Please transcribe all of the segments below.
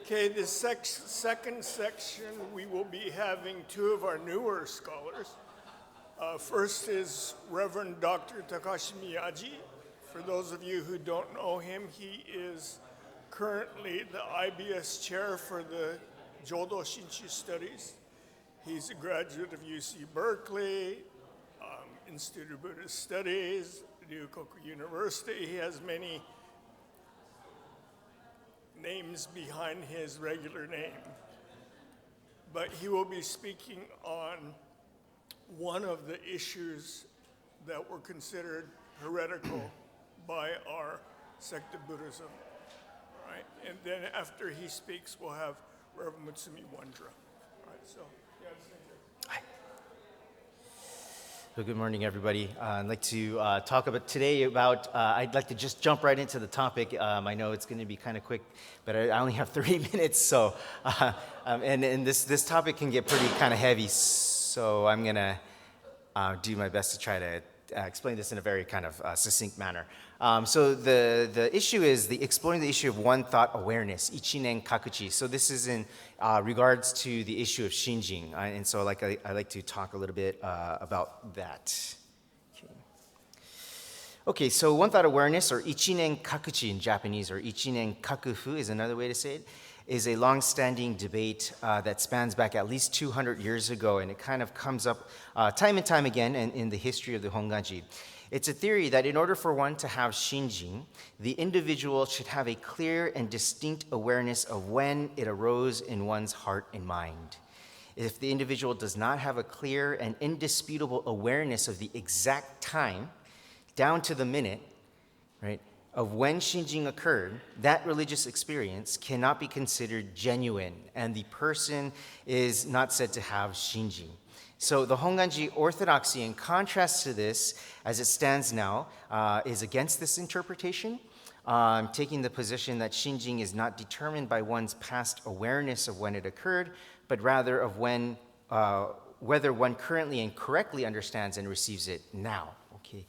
Okay, this second section, we will be having two of our newer scholars. First is Reverend Dr. Takashi Miyaji. For those of you who don't know him, he is currently the IBS chair for the Jodo Shinchi Studies. He's a graduate of UC Berkeley, Institute of Buddhist Studies, Ryukoku University. He has many names behind his regular name. But he will be speaking on one of the issues that were considered heretical by our sect of Buddhism. All right? And then after he speaks, we'll have Reverend Mutsumi Wondra. All right, so, yeah, Hi. Well, good morning, everybody. I'd like to talk about today about, I'd like to just jump right into the topic. I know it's going to be kind of quick, but I only have 3 minutes, so, and this topic can get pretty kind of heavy, so I'm going to do my best to try to explain this in a very kind of succinct manner. So the issue is exploring the issue of one thought awareness, ichinen kakuchi. So this is in regards to the issue of shinjin, and so I like to talk a little bit about that. Okay, so one thought awareness, or ichinen kakuchi in Japanese, or ichinen kakufu is another way to say it, is a long-standing debate that spans back at least 200 years ago, and it kind of comes up time and time again in the history of the Honganji. It's a theory that in order for one to have shinjin, the individual should have a clear and distinct awareness of when it arose in one's heart and mind. If the individual does not have a clear and indisputable awareness of the exact time, down to the minute, right, of when shinjin occurred, that religious experience cannot be considered genuine, and the person is not said to have shinjin. So the Honganji orthodoxy, in contrast to this, as it stands now, is against this interpretation, taking the position that shinjin is not determined by one's past awareness of when it occurred, but rather of when, whether one currently and correctly understands and receives it now. Okay,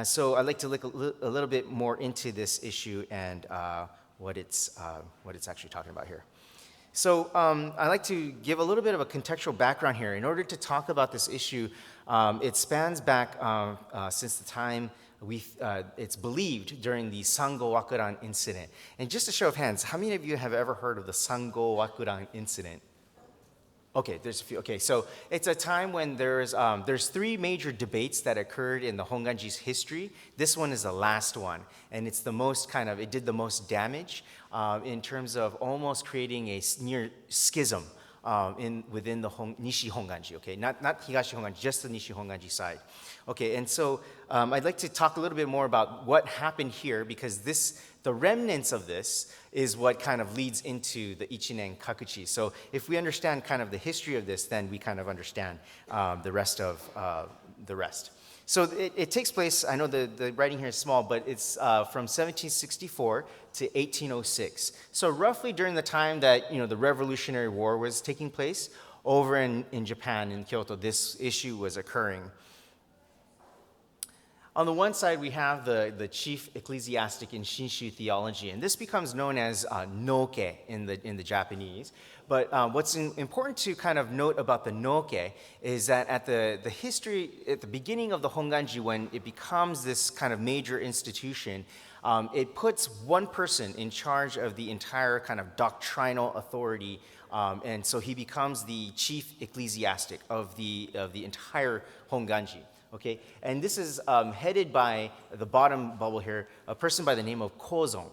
so I'd like to look a little bit more into this issue and what it's actually talking about here. So I'd like to give a little bit of a contextual background here. In order to talk about this issue, it spans back since the time it's believed during the Sango Wakuran incident. And just a show of hands, how many of you have ever heard of the Sango Wakuran incident? Okay, there's a few. Okay, so it's a time when there's 3 major debates that occurred in the Honganji's history. This one is the last one, and it's the most it did the most damage in terms of almost creating a near schism within the Nishi Honganji. Okay, not Higashi Honganji, just the Nishi Honganji side. Okay, and so I'd like to talk a little bit more about what happened here, because the remnants of this is what kind of leads into the ichinen kakuchi. So if we understand kind of the history of this, then we kind of understand the rest of the rest. So it takes place, I know the writing here is small, but it's from 1764 to 1806. So roughly during the time that the Revolutionary War was taking place, over in Japan, in Kyoto, this issue was occurring. On the one side, we have the chief ecclesiastic in Shinshu theology, and this becomes known as Noke in the Japanese. But what's important to kind of note about the Noke is that at the beginning of the Honganji, when it becomes this kind of major institution, it puts one person in charge of the entire kind of doctrinal authority, and so he becomes the chief ecclesiastic of the entire Honganji. Okay, and this is headed by the bottom bubble here, a person by the name of Kozon.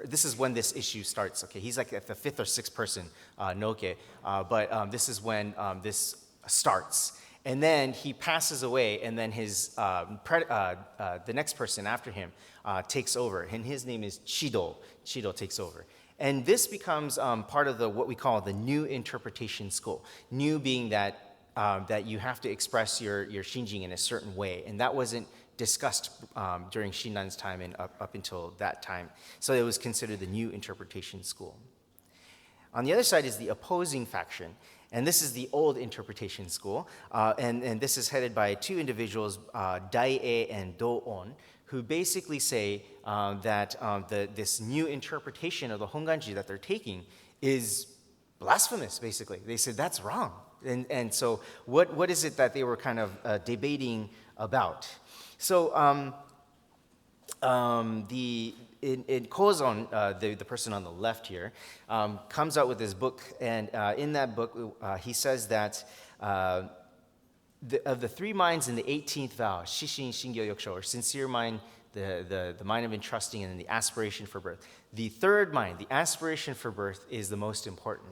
This is when this issue starts. Okay, he's like the 5th or 6th person, Noke, but this is when this starts. And then he passes away, and then the next person after him takes over, and his name is Chido. Chido takes over. And this becomes part of what we call the new interpretation school. New being that you have to express your shinjin in a certain way, and that wasn't discussed during Shinnan's time and up until that time. So it was considered the new interpretation school. On the other side is the opposing faction, and this is the old interpretation school, and this is headed by 2 individuals, Dai-e and Do-on, who basically say that this new interpretation of the Honganji that they're taking is blasphemous, basically. They said that's wrong. And so what is it that they were kind of debating about? So Kozon, the person on the left here, comes out with this book, and in that book, he says that of the three minds in the 18th vow, Shishin Shingyo Yokusho, or sincere mind, the mind of entrusting, and then the aspiration for birth. The third mind, the aspiration for birth, is the most important.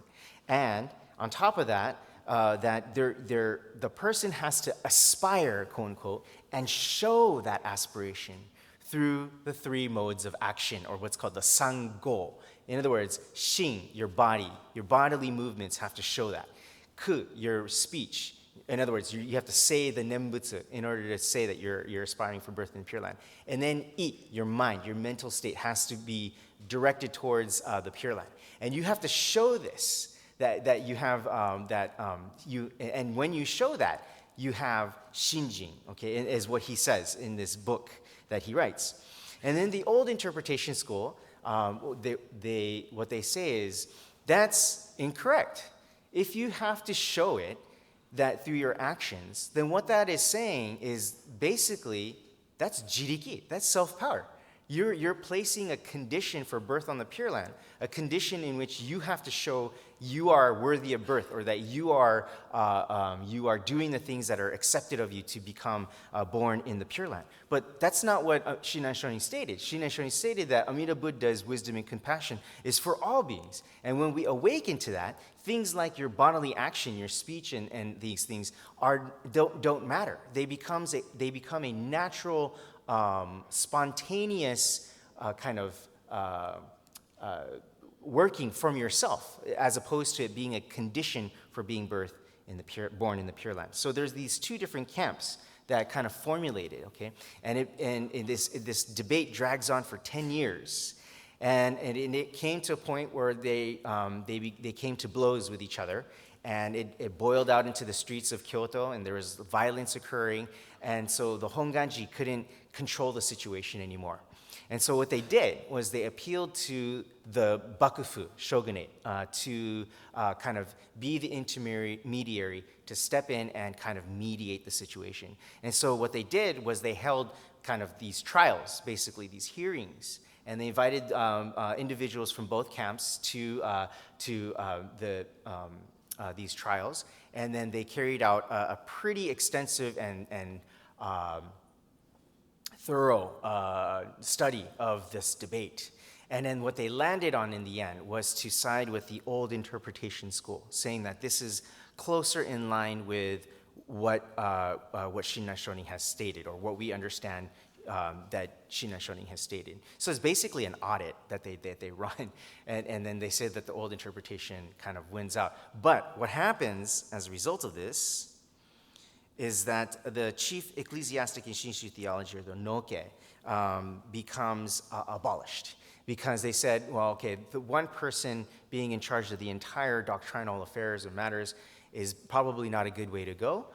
And on top of that, the person has to aspire, quote unquote, and show that aspiration through the three modes of action, or what's called the sango. In other words, shin, your body, your bodily movements have to show that. Ku, your speech. In other words, you have to say the nembutsu in order to say that you're aspiring for birth in the Pure Land. And then I, your mind, your mental state has to be directed towards the Pure Land. And you have to show this, that you have, and when you show that, you have shinjin, okay, is what he says in this book that he writes. And then the old interpretation school, what they say is, that's incorrect. If you have to show it, that through your actions, then what that is saying is basically that's jiriki, that's self-power. You're placing a condition for birth on the Pure Land, a condition in which you have to show you are worthy of birth, or that you are doing the things that are accepted of you to become born in the Pure Land. But that's not what Shinran Shonin stated. Shinran Shonin stated that Amida Buddha's wisdom and compassion is for all beings. And when we awaken to that, things like your bodily action, your speech, and these things don't matter. They become a natural, spontaneous kind of working from yourself, as opposed to it being a condition for being born in the Pure Land. So there's these two different camps that kind of formulated, okay? And this debate drags on for 10 years. And it came to a point where they came to blows with each other, and it boiled out into the streets of Kyoto, and there was violence occurring, and so the Honganji couldn't control the situation anymore. And so what they did was they appealed to the Bakufu shogunate to kind of be the intermediary to step in and kind of mediate the situation. And so what they did was they held kind of these trials, basically these hearings, and they invited individuals from both camps to these trials, and then they carried out a pretty extensive and thorough study of this debate. And then what they landed on in the end was to side with the old interpretation school, saying that this is closer in line with what Shinran Shonin has stated, or what we understand that Shinran Shonin has stated. So it's basically an audit that they run, and then they say that the old interpretation kind of wins out. But what happens as a result of this is that the chief ecclesiastic in Shinshu theology, or the Noke, becomes abolished. Because they said, well, okay, the one person being in charge of the entire doctrinal affairs and matters is probably not a good way to go.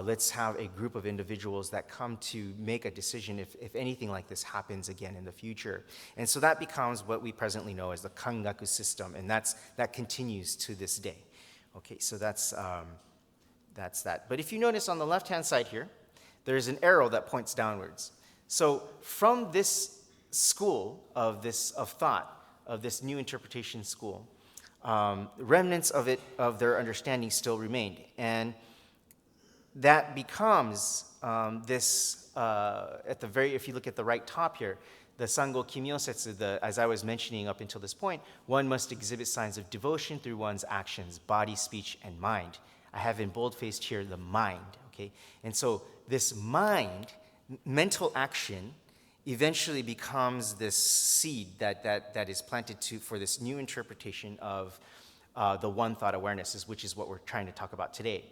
Let's have a group of individuals that come to make a decision if anything like this happens again in the future. And so that becomes what we presently know as the Kangaku system, and that continues to this day. Okay, so that's that. But if you notice on the left-hand side here, there's an arrow that points downwards. So from this school of thought, of this new interpretation school, remnants of their understanding still remained. And that becomes if you look at the right top here, the Sango Kimyosetsu, as I was mentioning up until this point, one must exhibit signs of devotion through one's actions, body, speech, and mind. I have in bold-faced here the mind, okay? And so this mind, mental action, eventually becomes this seed that is planted for this new interpretation of the one thought awarenesses, which is what we're trying to talk about today.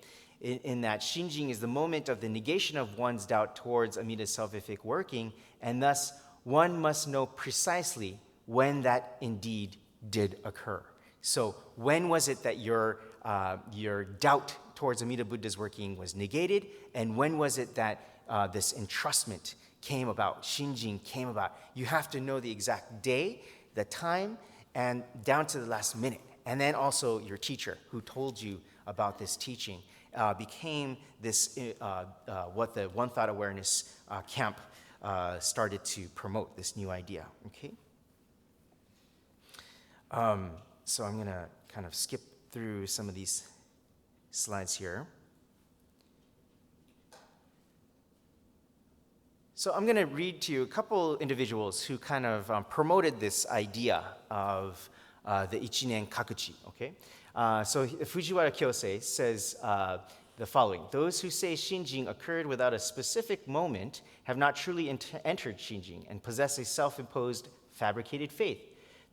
In that Shinjin is the moment of the negation of one's doubt towards Amida's salvific working, and thus one must know precisely when that indeed did occur. So when was it that your doubt towards Amida Buddha's working was negated, and when was it that this entrustment came about, Shinjin came about? You have to know the exact day, the time, and down to the last minute. and then also your teacher who told you about this teaching became this, what the One Thought Awareness camp started to promote, this new idea, okay? So I'm going to kind of skip through some of these slides here. So I'm going to read to you a couple individuals who kind of promoted this idea of the Ichinen Kakuchi, okay? So Fujiwara Kyosei says the following: those who say Shinjin occurred without a specific moment have not truly entered Shinjin and possess a self-imposed fabricated faith.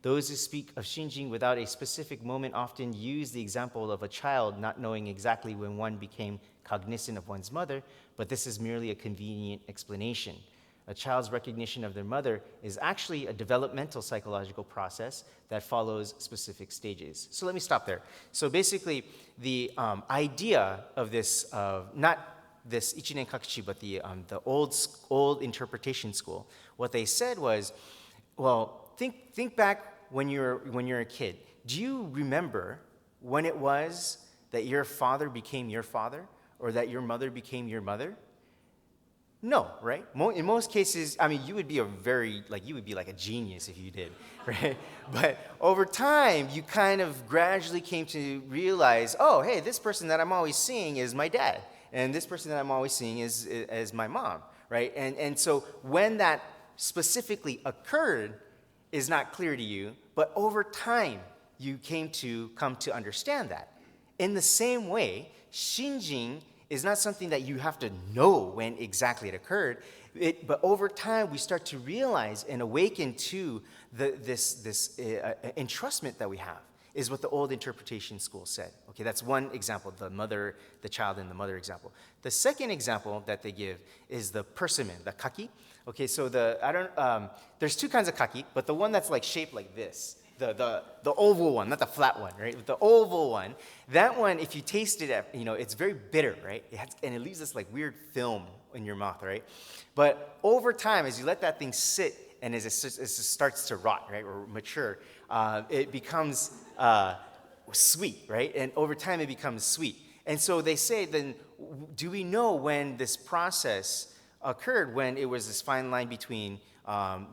Those who speak of Shinjin without a specific moment often use the example of a child not knowing exactly when one became cognizant of one's mother, but this is merely a convenient explanation. A child's recognition of their mother is actually a developmental psychological process that follows specific stages. So let me stop there. So basically, the idea of this, not this Ichinen Kakuchi, but the old interpretation school, what they said was, well, think back when you're a kid. Do you remember when it was that your father became your father, or that your mother became your mother? No, right? In most cases, I mean, you would be like a genius if you did, right? But over time, you kind of gradually came to realize, oh, hey, this person that I'm always seeing is my dad, and this person that I'm always seeing is my mom, right? And so when that specifically occurred is not clear to you, but over time, you come to understand that. In the same way, Shinjin is not something that you have to know when exactly it occurred, but over time we start to realize and awaken to this entrustment that we have, is what the old interpretation school said. Okay, that's one example, the child and the mother example. The second example that they give is the persimmon, the kaki. Okay, so there's two kinds of kaki, but the one that's like shaped like this, the oval one, not the flat one, right? The oval one, that one, if you taste it, it's very bitter, right? And it leaves this like weird film in your mouth, right? But over time, as you let that thing sit and as it starts to rot, right, or mature, it becomes sweet, right? And over time, it becomes sweet. And so they say, then, do we know when this process occurred, when it was this fine line between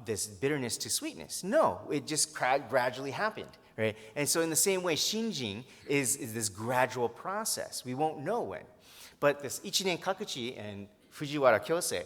this bitterness to sweetness? No, it just gradually happened, right? And so in the same way, Shinjin is this gradual process. We won't know when. But this Ichinen Kakuchi and Fujiwara Kyosei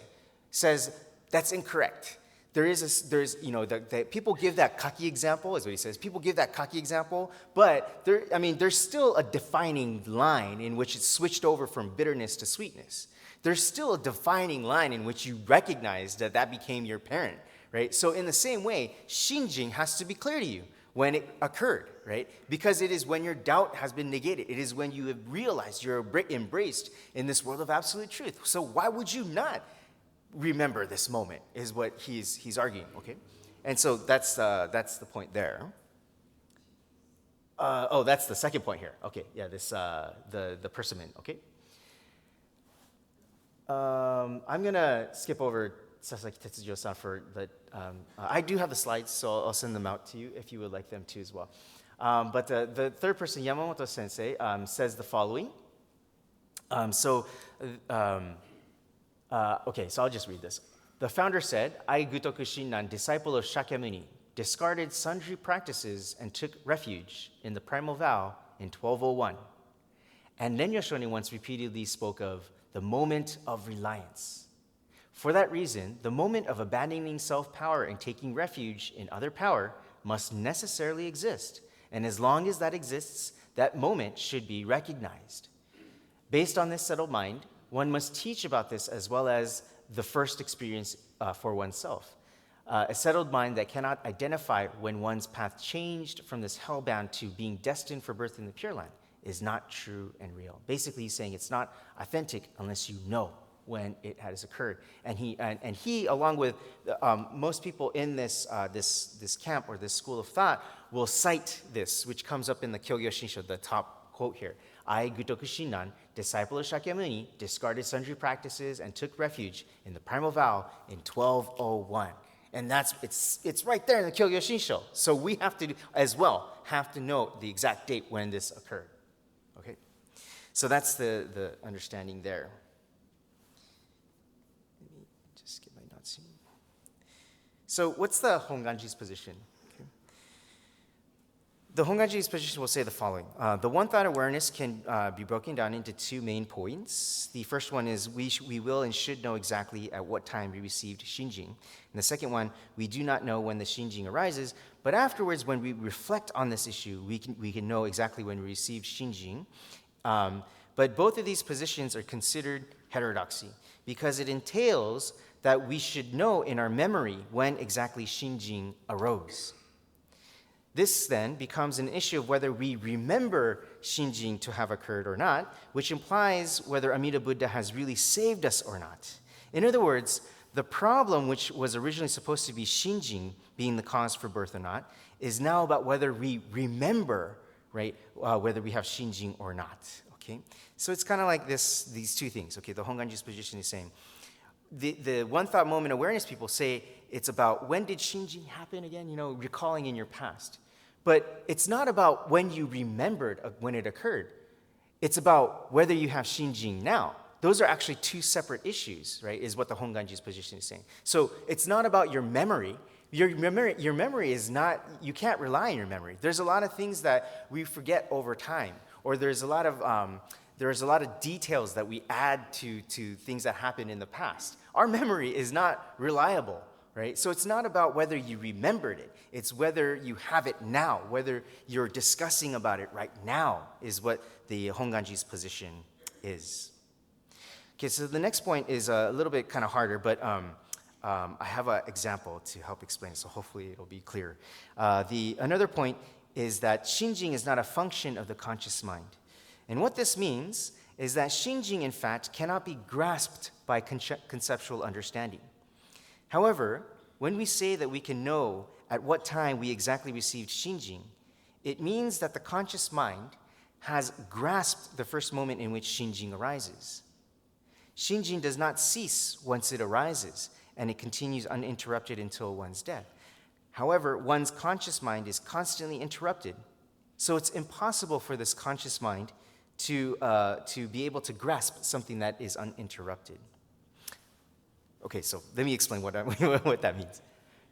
says that's incorrect. People give that kaki example, is what he says. People give that kaki example, but there's still a defining line in which it's switched over from bitterness to sweetness. There's still a defining line in which you recognize that became your parent, right? So in the same way, Shinjin has to be clear to you when it occurred, right? Because it is when your doubt has been negated. It is when you have realized you're embraced in this world of absolute truth. So why would you not remember this moment, is what he's arguing, okay? And so that's the point there. That's the second point here. Okay, yeah, this the persimmon, okay? I'm gonna skip over Sasaki Tetsujo-san for the. I do have the slides, so I'll send them out to you if you would like them too as well. But the third person, Yamamoto Sensei, says the following. Okay, so I'll just read this. The founder said, I, Gutoku Shinran, disciple of Shakyamuni, discarded sundry practices and took refuge in the primal vow in 1201. And Renyo Shonin once repeatedly spoke of the moment of reliance. For that reason, the moment of abandoning self-power and taking refuge in other power must necessarily exist. And as long as that exists, that moment should be recognized. Based on this settled mind, one must teach about this as well as the first experience for oneself. A settled mind that cannot identify when one's path changed from this hellbound to being destined for birth in the Pure Land is not true and real. Basically, he's saying it's not authentic unless you know when it has occurred. And he, along with most people in this camp or this school of thought, will cite this, which comes up in the Kyogyo Shinsho, the top quote here. I, Gutoku Shinran, disciple of Shakyamuni, discarded sundry practices and took refuge in the primal vow in 1201. And it's right there in the Kyogyo Shinsho. So we have to, as well, have to know the exact date when this occurred. Okay? So that's the understanding there. Let me just get my notes here. So what's the Honganji's position? Okay. The Honganji's position will say the following. The one-thought awareness can be broken down into two main points. The first one is we will and should know exactly at what time we received shinjin. And the second one, we do not know when the shinjin arises, but afterwards, when we reflect on this issue, we can know exactly when we received shinjin. But both of these positions are considered heterodoxy because it entails that we should know in our memory when exactly shinjin arose. This then becomes an issue of whether we remember shinjin to have occurred or not, which implies whether Amida Buddha has really saved us or not. In other words, the problem, which was originally supposed to be shinjin being the cause for birth or not, is now about whether we remember, right, whether we have shinjin or not. Okay, so it's kind of like these two things. Okay, the Honganji's position is saying the one thought moment awareness people say it's about when did shinjin happen again, you know, recalling in your past. But it's not about when you remembered when it occurred. It's about whether you have shinjin now. Those are actually two separate issues, right, is what the Honganji's position is saying. So it's not about your memory. Your memory is not, you can't rely on your memory. There's a lot of things that we forget over time, or there's a lot of details that we add to things that happened in the past. Our memory is not reliable, right? So it's not about whether you remembered it. It's whether you have it now, whether you're discussing about it right now is what the Honganji's position is. Okay, so the next point is a little bit kind of harder, but I have an example to help explain, so hopefully it'll be clear. Another point is that shinjin is not a function of the conscious mind. And what this means is that shinjin, in fact, cannot be grasped by conceptual understanding. However, when we say that we can know at what time we exactly received shinjin, it means that the conscious mind has grasped the first moment in which shinjin arises. Shinjin does not cease once it arises, and it continues uninterrupted until one's death. However, one's conscious mind is constantly interrupted, so it's impossible for this conscious mind to be able to grasp something that is uninterrupted. Okay, so let me explain what that means.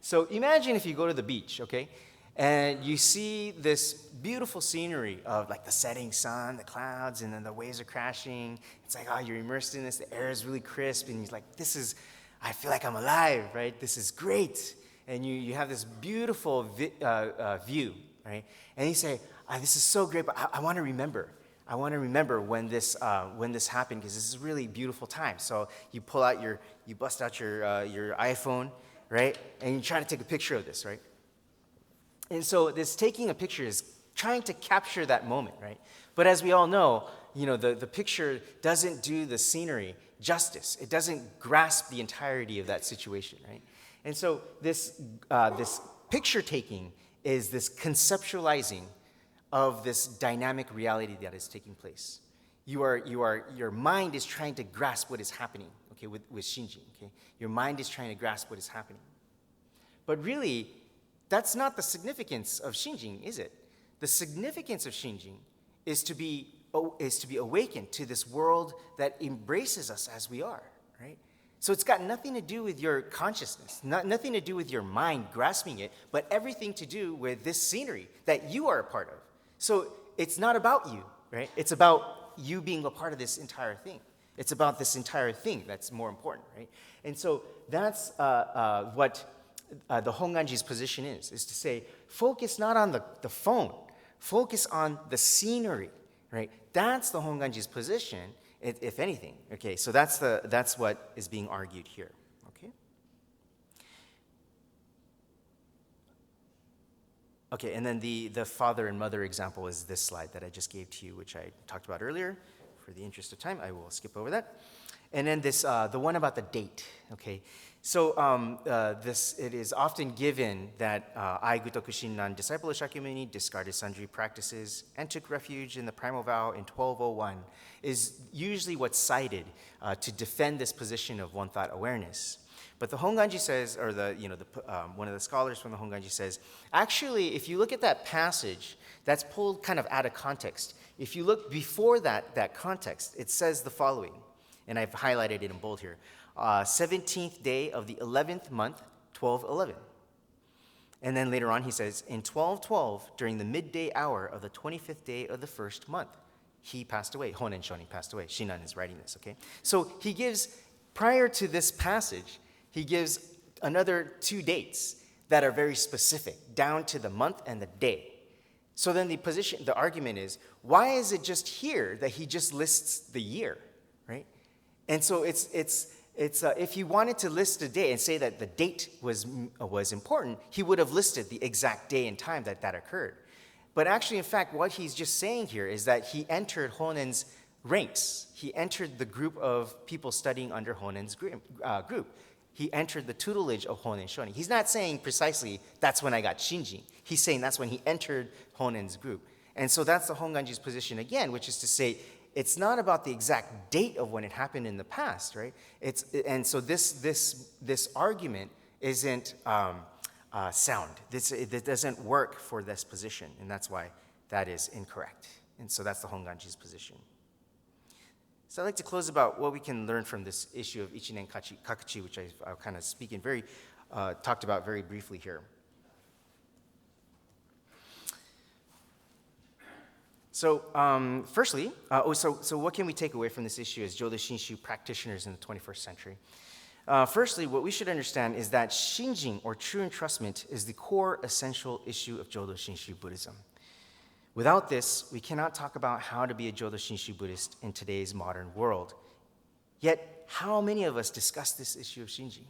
So imagine if you go to the beach, okay, and you see this beautiful scenery of like the setting sun, the clouds, and then the waves are crashing. It's like, oh, you're immersed in this, the air is really crisp, and you're like, I feel like I'm alive, right? This is great. And you have this beautiful view, right? And you say, this is so great, but I want to remember. I want to remember when this happened because this is a really beautiful time. So you bust out your iPhone, right? And you try to take a picture of this, right? And so this taking a picture is trying to capture that moment, right? But as we all know, the picture doesn't do the scenery justice. It doesn't grasp the entirety of that situation, right? And so this picture taking is this conceptualizing of this dynamic reality that is taking place. Your mind is trying to grasp what is happening, okay, with shinjin, okay? Your mind is trying to grasp what is happening. But really, that's not the significance of shinjin, is it? The significance of shinjin is to be awakened to this world that embraces us as we are, right? So it's got nothing to do with your consciousness, nothing to do with your mind grasping it, but everything to do with this scenery that you are a part of. So it's not about you, right? It's about you being a part of this entire thing. It's about this entire thing that's more important, right? And so that's what the Honganji's position is to say, focus not on the phone, focus on the scenery, right? That's the Honganji's position, if anything. Okay, so that's what is being argued here. Okay. Okay, and then the father and mother example is this slide that I just gave to you, which I talked about earlier. For the interest of time, I will skip over that. And then this, the one about the date. Okay, so it is often given that I, Gutoku Shinran, disciple of Shakyamuni, discarded sundry practices and took refuge in the primal vow in 1201, is usually what's cited to defend this position of one thought awareness. But the Honganji says, or one of the scholars from the Honganji says, actually, if you look at that passage, that's pulled kind of out of context. If you look before that context, it says the following, and I've highlighted it in bold here. 17th day of the 11th month, 12:11. And then later on he says, in 12:12, during the midday hour of the 25th day of the first month, he passed away. Honen Shonin passed away. Shinan is writing this, okay? So he gives, prior to this passage, he gives another 2 dates that are very specific, down to the month and the day. So then the argument is, why is it just here that he just lists the year, right? And so it's if he wanted to list a day and say that the date was important, he would have listed the exact day and time that occurred. But actually, in fact, what he's just saying here is that he entered Honen's ranks. He entered the group of people studying under Honen's group. He entered the tutelage of Honen Shonin. He's not saying precisely, that's when I got Shinjin. He's saying that's when he entered Honen's group. And so that's the Honganji's position again, which is to say, it's not about the exact date of when it happened in the past, right? And so this argument isn't sound. It doesn't work for this position, and that's why that is incorrect. And so that's the Honganji's position. So I'd like to close about what we can learn from this issue of Ichinen Kakuchi, which I've kind of talked about very briefly here. So firstly, so what can we take away from this issue as Jodo Shinshu practitioners in the 21st century? Firstly, what we should understand is that Shinjin, or true entrustment, is the core essential issue of Jodo Shinshu Buddhism. Without this, we cannot talk about how to be a Jodo Shinshu Buddhist in today's modern world. Yet, how many of us discuss this issue of Shinjin,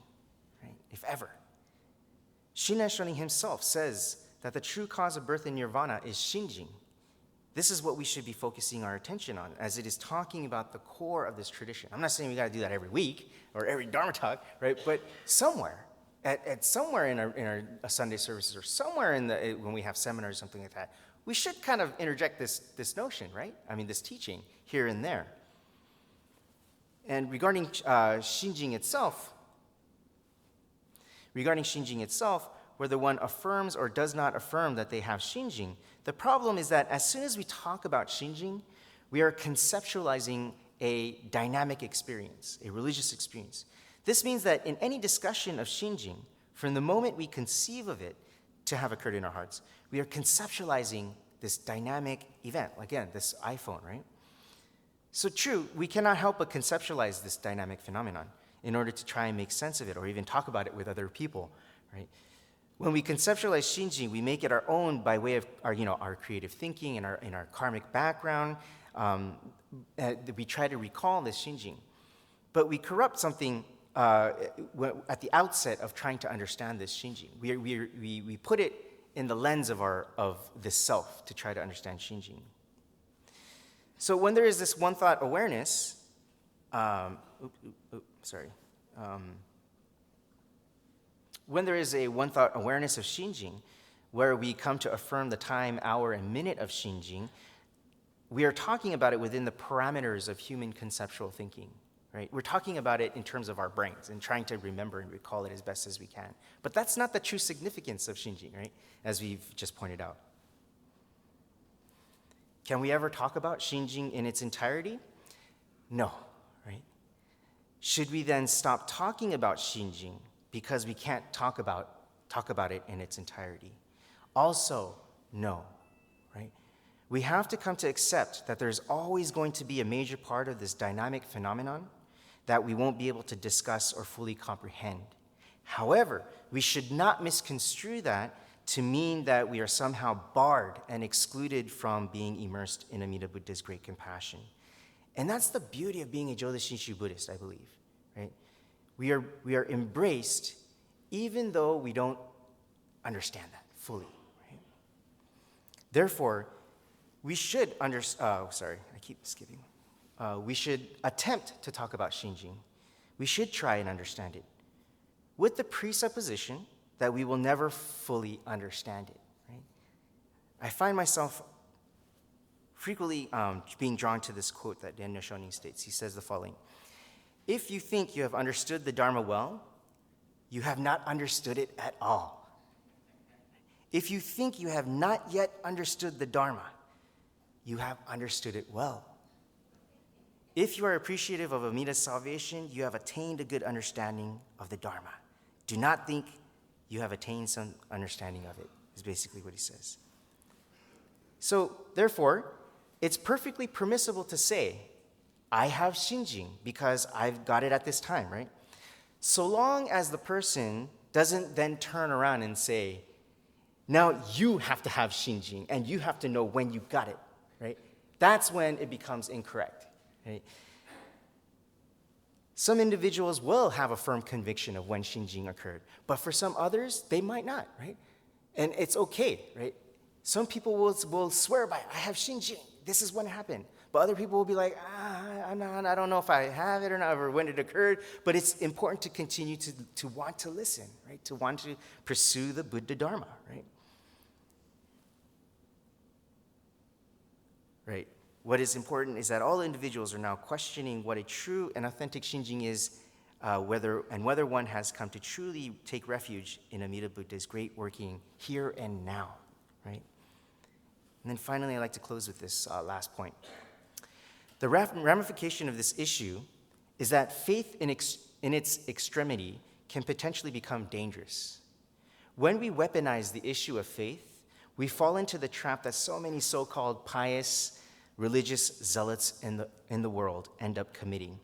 right? If ever? Shinan Shonin himself says that the true cause of birth in nirvana is Shinjin. This is what we should be focusing our attention on, as it is talking about the core of this tradition. I'm not saying we got to do that every week or every Dharma talk, right? But somewhere, somewhere in our Sunday services, or somewhere when we have seminars or something like that, we should kind of interject this notion, right? I mean, this teaching here and there. And regarding Shinjin itself, whether one affirms or does not affirm that they have Shinjin, the problem is that as soon as we talk about Shinjin, we are conceptualizing a dynamic experience, a religious experience. This means that in any discussion of Shinjin, from the moment we conceive of it to have occurred in our hearts, we are conceptualizing this dynamic event, again, this iPhone, right? So true, we cannot help but conceptualize this dynamic phenomenon in order to try and make sense of it or even talk about it with other people, right? When we conceptualize Shinjin, we make it our own by way of our creative thinking and our karmic background. We try to recall this Shinjin. But we corrupt something at the outset of trying to understand this Shinjin. We put it in the lens of this self to try to understand Shinjin. So when there is this one thought awareness, when there is a one thought awareness of Shinjin, where we come to affirm the time, hour, and minute of Shinjin, we are talking about it within the parameters of human conceptual thinking, right? We're talking about it in terms of our brains and trying to remember and recall it as best as we can. But that's not the true significance of Shinjin, right? As we've just pointed out. Can we ever talk about Shinjin in its entirety? No, right? Should we then stop talking about Shinjin because we can't talk about it in its entirety? Also, no, right? We have to come to accept that there's always going to be a major part of this dynamic phenomenon that we won't be able to discuss or fully comprehend. However, we should not misconstrue that to mean that we are somehow barred and excluded from being immersed in Amida Buddha's great compassion. And that's the beauty of being a Jodo Shinshu Buddhist, I believe, right? We are embraced even though we don't understand that fully, right? Therefore, we should we should attempt to talk about Shinjin. We should try and understand it with the presupposition that we will never fully understand it, right? I find myself frequently being drawn to this quote that Daniel Shonin states. He says the following: "If you think you have understood the Dharma well, you have not understood it at all. If you think you have not yet understood the Dharma, you have understood it well. If you are appreciative of Amida's salvation, you have attained a good understanding of the Dharma. Do not think you have attained some understanding of it, is basically what he says. So, therefore, it's perfectly permissible to say, I have Shinjin because I've got it at this time, right? So long as the person doesn't then turn around and say, now you have to have Shinjin and you have to know when you got it, right? That's when it becomes incorrect, right? Some individuals will have a firm conviction of when Shinjin occurred, but for some others, they might not, right? And it's okay, right? Some people will swear by, I have Shinjin, this is when it happened. But other people will be like, I don't know if I have it or not, or when it occurred. But it's important to continue to want to listen, right? To want to pursue the Buddha Dharma, right? Right. What is important is that all individuals are now questioning what a true and authentic Shinjin is, whether one has come to truly take refuge in Amida Buddha's great working here and now, right? And then finally, I'd like to close with this last point. The ramification of this issue is that faith in its extremity can potentially become dangerous. When we weaponize the issue of faith, we fall into the trap that so many so-called pious, religious zealots in the world end up committing,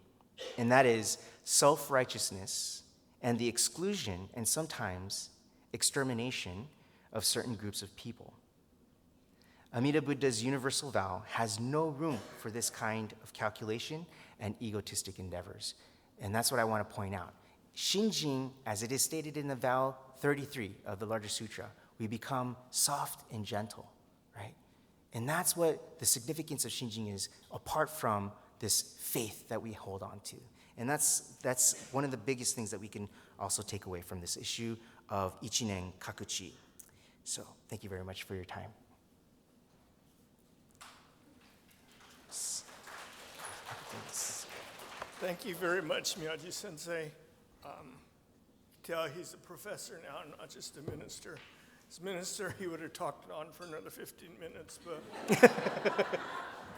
and that is self-righteousness and the exclusion and sometimes extermination of certain groups of people. Amida Buddha's universal vow has no room for this kind of calculation and egotistic endeavors. And that's what I want to point out. Shinjin, as it is stated in the vow 33 of the Larger Sutra, we become soft and gentle, right? And that's what the significance of Shinjin is, apart from this faith that we hold on to. And that's one of the biggest things that we can also take away from this issue of Ichinen Kakuchi. So thank you very much for your time. Thank you very much, Miyaji-sensei. Tell he's a professor now, not just a minister. As minister, he would have talked on for another 15 minutes, but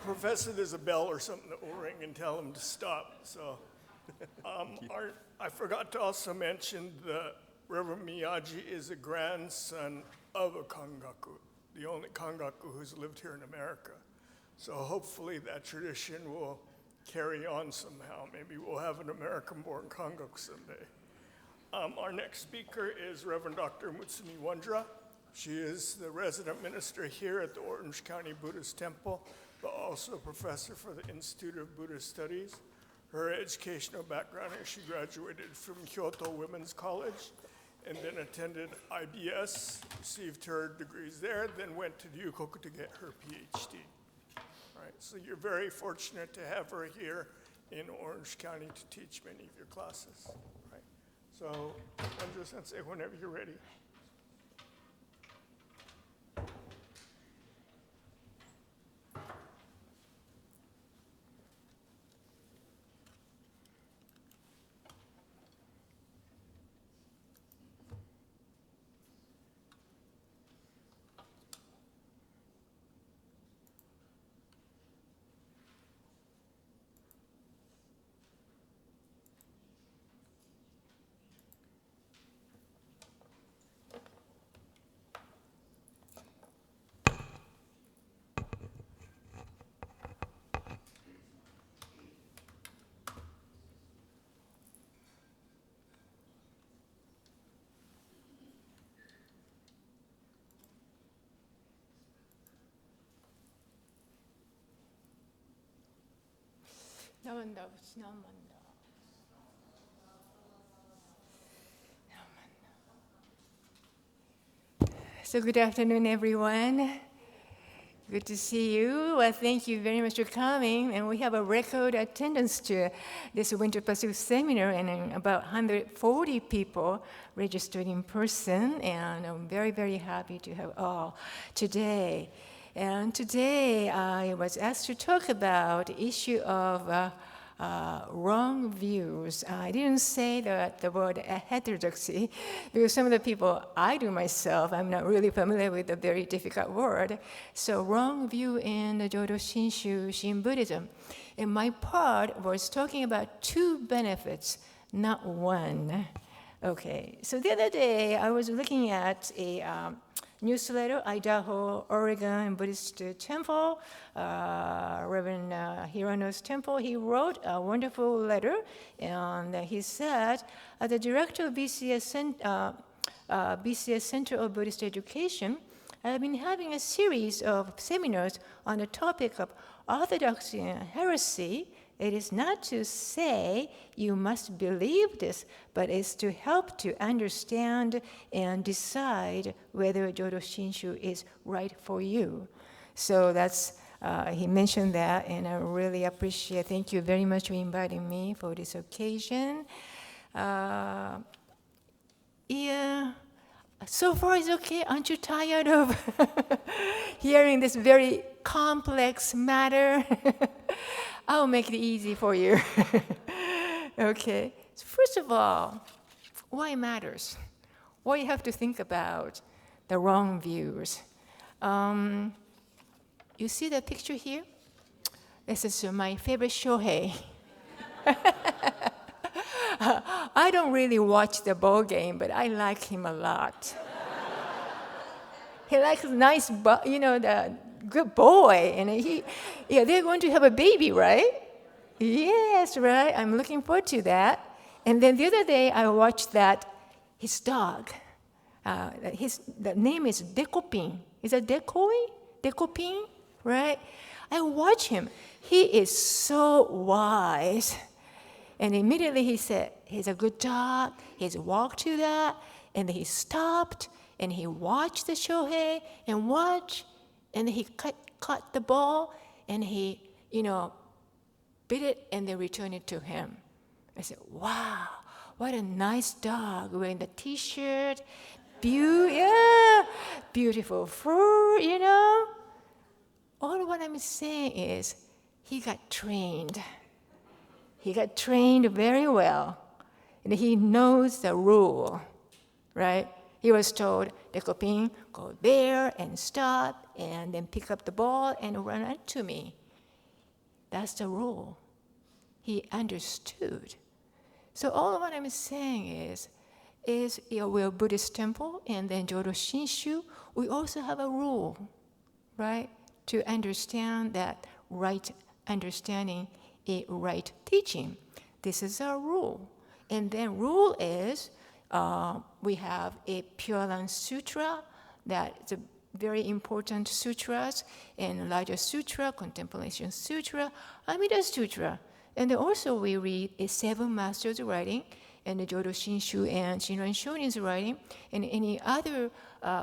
professor, there's a bell or something that will ring and tell him to stop. So I forgot to also mention that Reverend Miyaji is a grandson of a kangaku, the only kangaku who's lived here in America. So hopefully that tradition will carry on somehow. Maybe we'll have an American-born kangaku someday. Our next speaker is Reverend Dr. Mutsumi Wondra. She is the resident minister here at the Orange County Buddhist Temple, but also a professor for the Institute of Buddhist Studies. Her educational background is she graduated from Kyoto Women's College and then attended IBS, received her degrees there, then went to Ryukoku to get her PhD. Right, so you're very fortunate to have her here in Orange County to teach many of your classes. Right. So, Wondra-sensei, whenever you're ready. So good afternoon, everyone. Good to see you. Well, thank you very much for coming. And we have a record attendance to this Winter Pacific seminar, and about 140 people registered in person. And I'm very, very happy to have all today. And today I was asked to talk about the issue of wrong views. I didn't say the word heterodoxy because some of the people, I do myself, I'm not really familiar with the very difficult word. So wrong view in the Jodo Shinshu Shin Buddhism. And my part was talking about two benefits, not one. Okay, so the other day I was looking at a newsletter, Idaho, Oregon Buddhist Temple, Reverend Hirono's temple. He wrote a wonderful letter, and he said, the director of BCS Center of Buddhist Education, I've been having a series of seminars on the topic of orthodoxy and heresy. It is not to say you must believe this, but it's to help to understand and decide whether Jodo Shinshu is right for you. So that's, he mentioned that, and I really appreciate. Thank you very much for inviting me for this occasion. Yeah, so far it's okay. Aren't you tired of hearing this very complex matter? I'll make it easy for you. Okay. So first of all, why it matters? Why you have to think about the wrong views? You see the picture here? This is my favorite Shohei. I don't really watch the ball game, but I like him a lot. He likes nice, the good boy, and they're going to have a baby, right? Yes, right. I'm looking forward to that. And then the other day, I watched his dog. The name is Dekopin. Is that Dekopin, right? I watch him. He is so wise. And immediately he said, he's a good dog. He's walked to that, and then he stopped, and he watched the Shohei, and watched, and then he caught the ball, and he, bit it, and then returned it to him. I said, wow, what a nice dog, wearing the T-shirt, beautiful fur, All what I'm saying is, he got trained. He got trained very well, and he knows the rule, right? He was told, Dekopin, go there and stop, and then pick up the ball and run it to me. That's the rule. He understood. So all what I'm saying is we're a Buddhist temple, and then Jodo Shinshu, we also have a rule, right? To understand that right understanding, a right teaching. This is our rule. And then rule is, we have a Pure Land Sutra, that's a very important sutras, and Larger Sutra, Contemplation Sutra, Amida Sutra. And then also we read a Seven Masters writing, and the Jodo Shinshu and Shinran Shonin's writing, and any other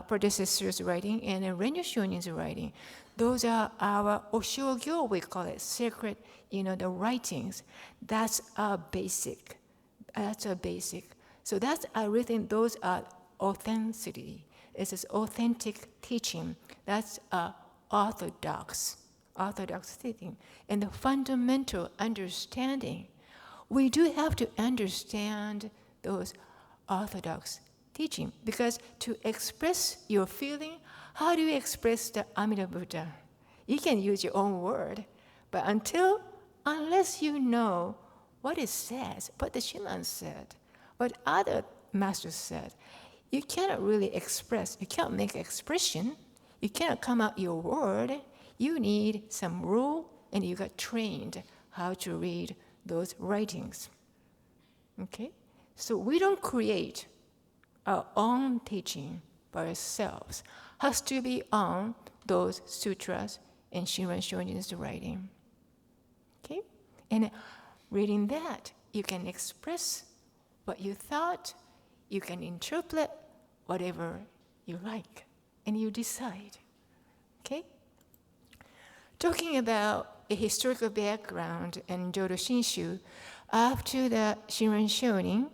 predecessors writing, and then Renyo Shonin's writing. Those are our Oshogyo, we call it, sacred, the writings. That's our basic. So that's, I really think those are authenticity. This is authentic teaching. That's orthodox teaching. And the fundamental understanding. We do have to understand those orthodox teaching, because to express your feeling, how do you express the Amida Buddha? You can use your own word, but unless you know what it says, what the Shinran said, what other masters said, you cannot really express, you can't make expression, you cannot come out your word. You need some rule, and you got trained how to read those writings. Okay? So we don't create our own teaching by ourselves. Has to be on those sutras and Shinran Shonin's writing. Okay? And reading that, you can express what you thought, you can interpret whatever you like, and you decide. Okay? Talking about a historical background in Jodo Shinshu, after the Shinran Shonin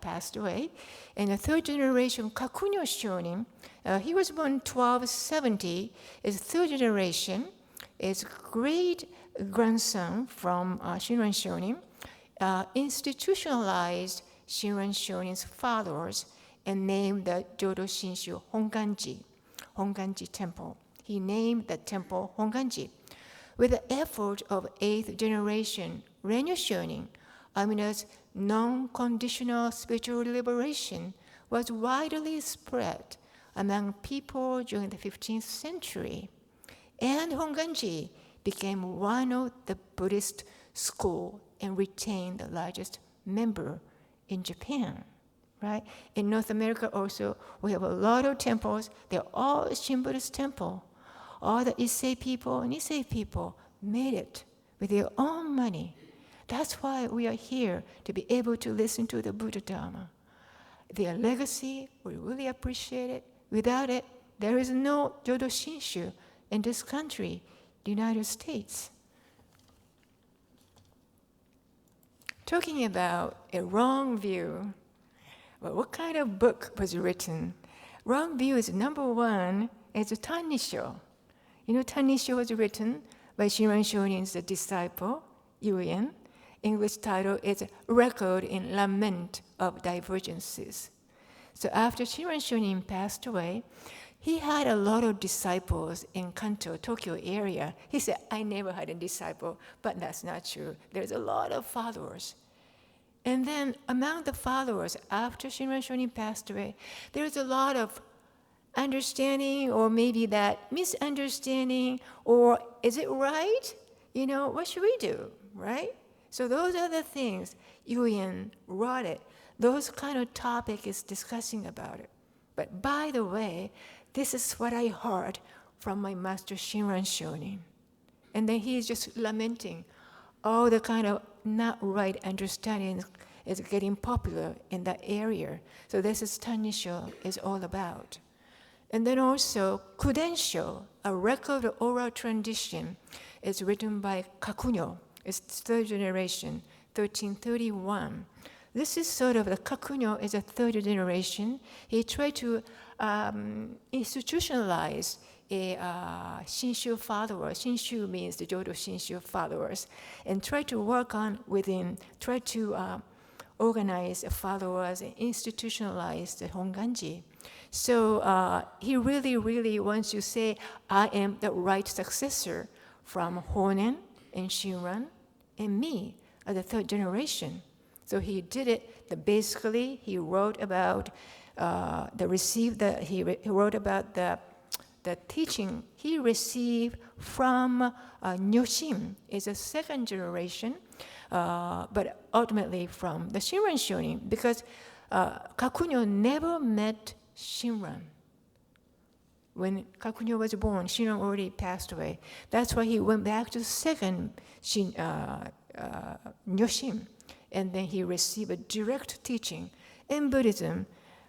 passed away, and the third generation Kakunyo Shonin, he was born 1270, is third generation, is great grandson from Shinran Shonin, institutionalized Shinran Shonin's followers and named the Jodo Shinshu Honganji Temple. He named the temple Honganji. With the effort of 8th generation Renyo Shonin, Amina's non-conditional spiritual liberation was widely spread among people during the 15th century. And Honganji became one of the Buddhist school and retained the largest member in Japan, right? In North America also, we have a lot of temples. They're all Shin Buddhist temple. All the Issei people and Issei people made it with their own money. That's why we are here, to be able to listen to the Buddha Dharma. Their legacy, we really appreciate it. Without it, there is no Jodo Shinshu in this country, the United States. Talking about a wrong view, well, what kind of book was written? Wrong view is number one, is a Tannisho. You know, Tannisho was written by Shinran Shonin's disciple, Yuyen. English title is Record in Lament of Divergences. So after Shinran Shonin passed away, he had a lot of disciples in Kanto, Tokyo area. He said, I never had a disciple, but that's not true. There's a lot of followers. And then among the followers, after Shinran Shonin passed away, there's a lot of understanding, or maybe that misunderstanding, or is it right? You know, what should we do, right? So those are the things Yuyen wrote it. Those kind of topic is discussing about it. But by the way, this is what I heard from my master Shinran Shonin. And then he is just lamenting all the kind of not right understanding is getting popular in that area. So this is Tannisho is all about. And then also Kudensho, a record of oral tradition, is written by Kakunyo. It's third generation, 1331. This is sort of, the Kakunyo is a third generation. He tried to institutionalize a Shinshu follower. Shinshu means the Jodo Shinshu followers, and try to work on within, try to organize followers and institutionalize the Honganji. So he really, really wants to say, I am the right successor from Honen and Shinran and me as the third generation. So he did it. Basically, he wrote about he wrote about the teaching he received from Nyoshin, is a second generation, but ultimately from the Shinran Shonin, because Kakunyo never met Shinran. When Kakunyo was born, Shinran already passed away. That's why he went back to second Nyoshin, and then he received a direct teaching. In Buddhism,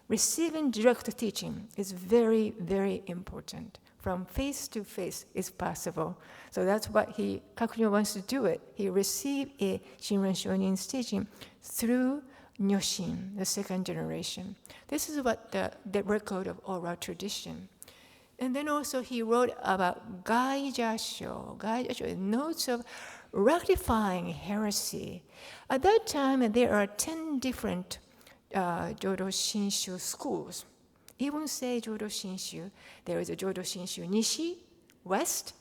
receiving direct teaching is very, very important. From face to face is possible. So that's what Kakunyo wants to do it. He received a Shinran Shonin's teaching through Nyoshin, the second generation. This is what the record of oral tradition. And then also he wrote about Gaijasho. Gaijasho is notes of rectifying heresy. At that time, there are 10 different Jodo Shinshu schools. Even say Jodo Shinshu, there is a Jodo Shinshu Nishi, West,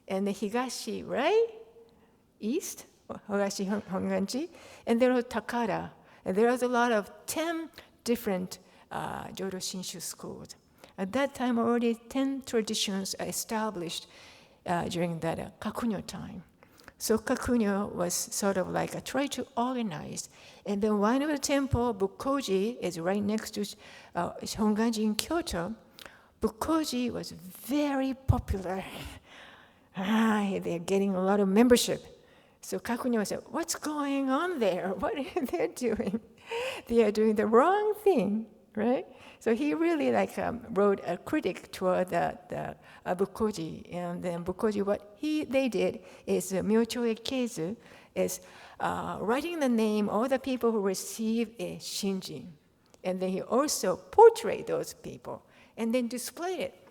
and the Higashi, right? East, Higashi Honganji, and there are Takara. And there is a lot of 10 different Jodo Shinshu schools. At that time, already 10 traditions are established during that Kakunyo time. So Kakunyo was sort of like try to organize. And then one of the temple, Bukkoji, is right next to Honganji in Kyoto. Bukkoji was very popular. They're getting a lot of membership. So Kakunyo said, what's going on there? What are they doing? They are doing the wrong thing, right? So he really wrote a critic toward the Bukkoji. And then Bukkoji, what they did is Myocho Ekezu is writing the name of the people who received a shinjin. And then he also portrayed those people and then displayed it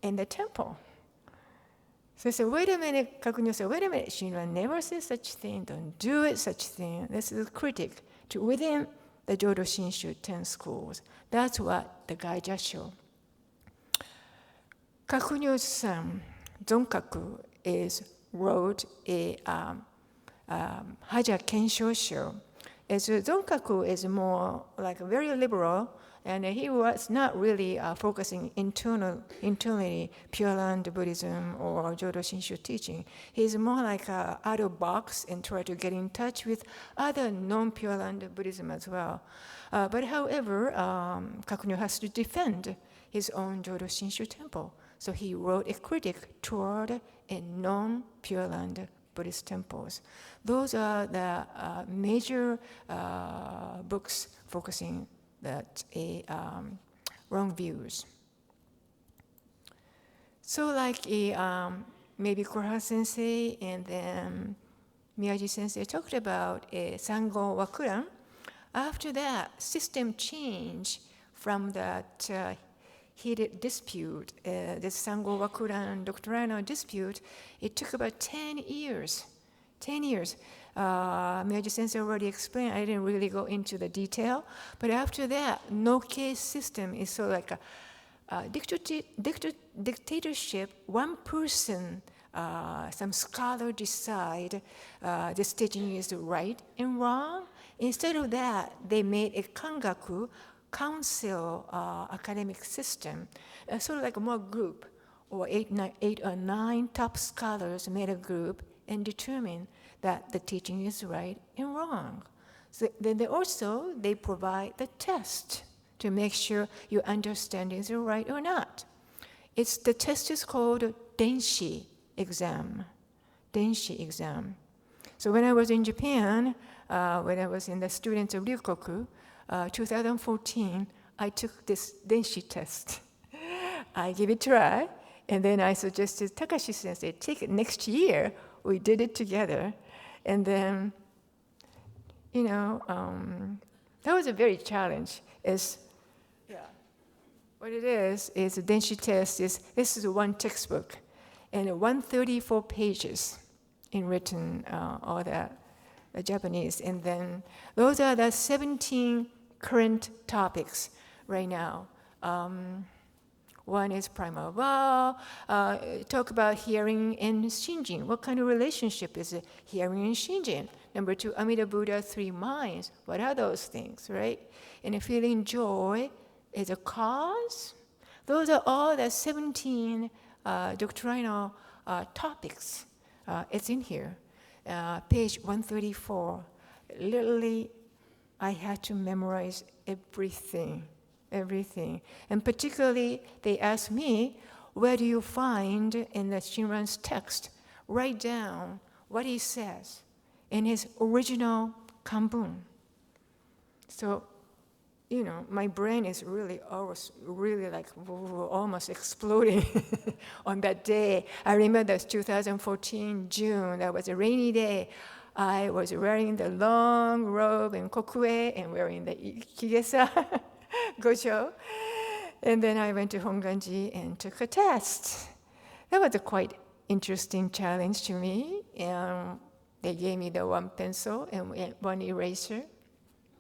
in the temple. So I said, wait a minute, Kakunyo said, wait a minute, Shinran never said such thing, don't do it, such thing. This is a critic to within the Jodo Shinshu 10 schools. That's what the guy just showed. Kakunyo's son, Zonkaku, wrote a Haja Kenshosho. Zonkaku is more like very liberal, and he was not really focusing internally Pure Land Buddhism or Jodo Shinshu teaching. He's more like out of box and try to get in touch with other non-Pure Land Buddhism as well. But however, Kakunyo has to defend his own Jodo Shinshu temple. So he wrote a critic toward a non-Pure Land Buddhist temples. Those are the major books focusing that wrong views. So like maybe Koha Sensei and then Miyaji Sensei talked about Sango Wakuran. After that, system change from that heated dispute, this Sango Wakuran doctrinal dispute, it took about 10 years. 10 years. Miyaji Sensei already explained, I didn't really go into the detail, but after that, no case system is so like a dictatorship, one person, some scholar decide this teaching is right and wrong. Instead of that, they made a kangaku, council academic system, sort of like a more group, or eight or nine top scholars made a group and determined that the teaching is right and wrong. So then they provide the test to make sure your understanding is right or not. The test is called Denshi exam. Denshi exam. So when I was in Japan, when I was in the students of Ryukoku, 2014, I took this Denshi test. I gave it a try, and then I suggested Takashi Sensei take it next year. We did it together, and then, that was a very challenge. What it is a Denshi test. This is one textbook, and 134 pages in written, all that. Japanese, and then those are the 17 current topics right now. One is primal vow, talk about hearing and shinjin. What kind of relationship is hearing and shinjin? Number 2, Amida Buddha, 3 minds. What are those things, right? And feeling joy is a cause. Those are all the 17 doctrinal topics. It's in here. Page 134, literally, I had to memorize everything. And particularly, they asked me, where do you find in the Shinran's text? Write down what he says in his original kanbun. So, my brain is really like almost exploding on that day. I remember that's 2014, June. That was a rainy day. I was wearing the long robe in Kokue and wearing the Ikigesa gojo. And then I went to Honganji and took a test. That was a quite interesting challenge to me. And they gave me the one pencil and one eraser.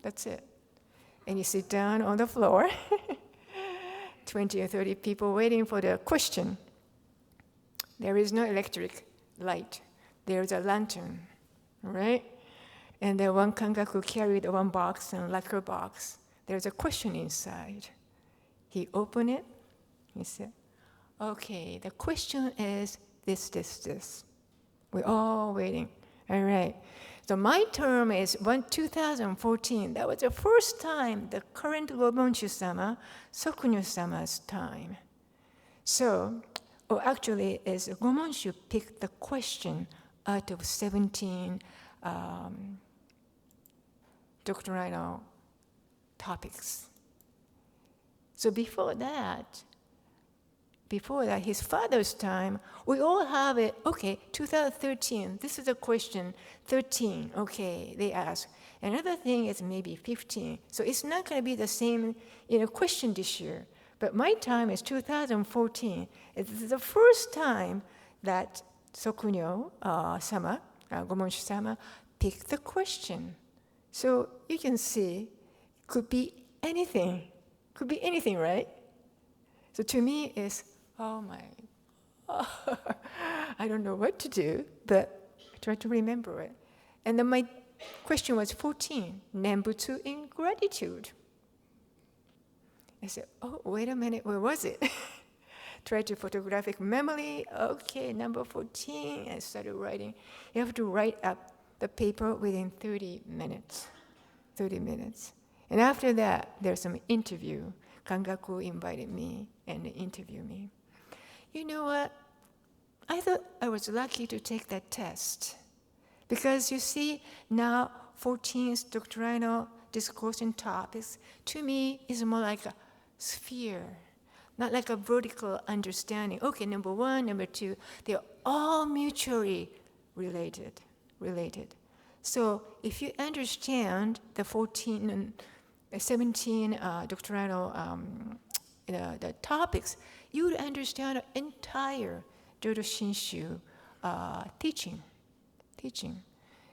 That's it. And you sit down on the floor, 20 or 30 people waiting for the question. There is no electric light. There's a lantern, right? And then one kangaku carried one box, and lacquer box. There's a question inside. He opened it. He said, okay, the question is this. We're all waiting. All right. So my term is 2014. That was the first time the current Gobonshu-sama, Sokunyo-sama's time. So, actually, is Gomonshu picked the question out of 17 doctrinal topics. So before that, his father's time, we all have it, okay, 2013, this is a question, 13, okay, they ask. Another thing is maybe 15. So it's not going to be the same question this year. But my time is 2014. It's the first time that Sokunyo sama, Gomonshu-sama, picked the question. So you can see, could be anything. Could be anything, right? So to me, it's, oh my, I don't know what to do, but I try to remember it. And then my question was 14, Nembutsu in gratitude. I said, oh, wait a minute, where was it? Try to photographic memory. Okay, number 14. I started writing. You have to write up the paper within 30 minutes. 30 minutes. And after that, there's some interview. Kangaku invited me and interviewed me. You know what? I thought I was lucky to take that test. Because you see, now 14 doctrinal discourse and topics, to me, is more like a sphere, not like a vertical understanding. Okay, number one, number two, they're all mutually related. So if you understand the 14 and 17 doctrinal the topics, you would understand the entire Jodo Shinshu teaching.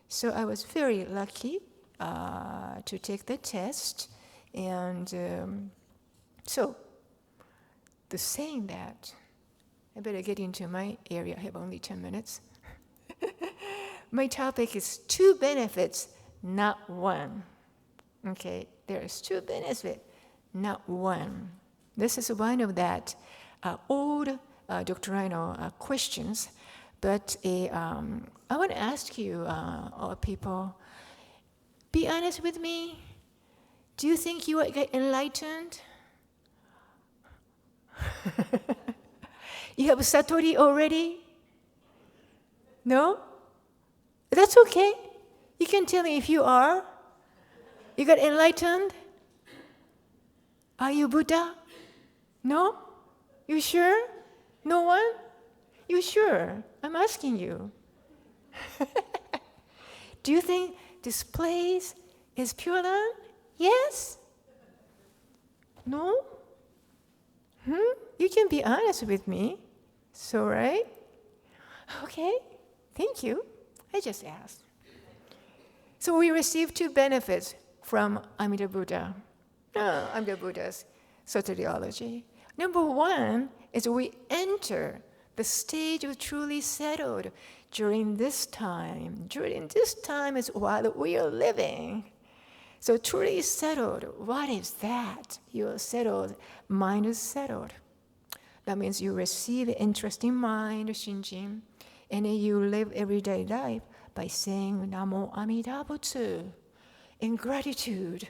So I was very lucky to take the test, and so the saying that, I better get into my area. I have only 10 minutes. My topic is 2 benefits, not 1. Okay, there's 2 benefits, not 1. This is one of that old doctrinal questions, but I want to ask you, all people, be honest with me. Do you think you will get enlightened? You have Satori already? No? That's okay. You can tell me if you are. You got enlightened? Are you Buddha? No? You sure? No one? You sure? I'm asking you. Do you think this place is Pure Land? Yes? No? You can be honest with me. So, right? Okay, thank you. I just asked. So we received 2 benefits from Amida Buddha. Amida Buddha's soteriology. Number 1 is we enter the stage of truly settled during this time. During this time is while we are living. So truly settled, what is that? You are settled, mind is settled. That means you receive interesting mind, Shinjin, and then you live everyday life by saying Namo Amida Butsu in gratitude.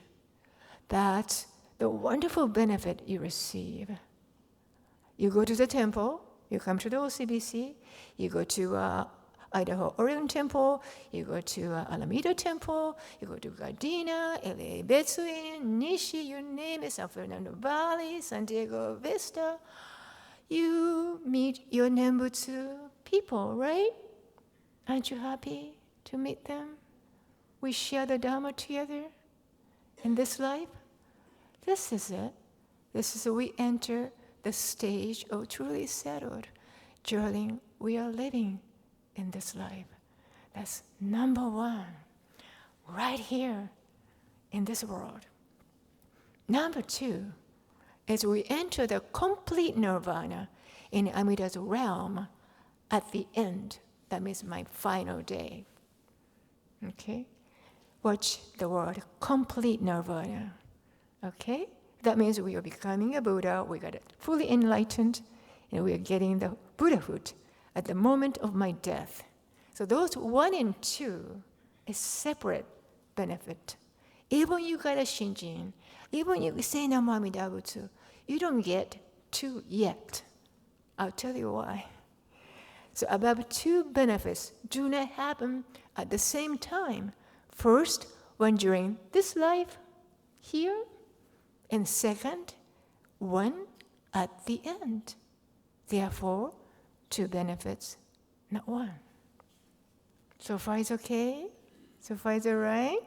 That's the wonderful benefit you receive. You go to the temple, you come to the OCBC, you go to Idaho Orion Temple, you go to Alameda Temple, you go to Gardena, LA Betsuin, Nishi, you name it, San Fernando Valley, San Diego Vista. You meet your Nembutsu people, right? Aren't you happy to meet them? We share the Dharma together in this life. This is it. This is we enter the stage of truly settled during we are living in this life. That's number 1, right here in this world. Number 2 is we enter the complete nirvana in Amida's realm at the end. That means my final day. Okay? Watch the word complete nirvana. Okay? That means we are becoming a Buddha, we got fully enlightened, and we are getting the Buddhahood at the moment of my death. So those 1 and 2 is separate benefit. Even you got a Shinjin, even you say Namo Amida Butsu, you don't get 2 yet. I'll tell you why. So above 2 benefits do not happen at the same time. First, when during this life here, and second, one at the end. Therefore, 2 benefits, not 1. So far it's okay? So far it's all right?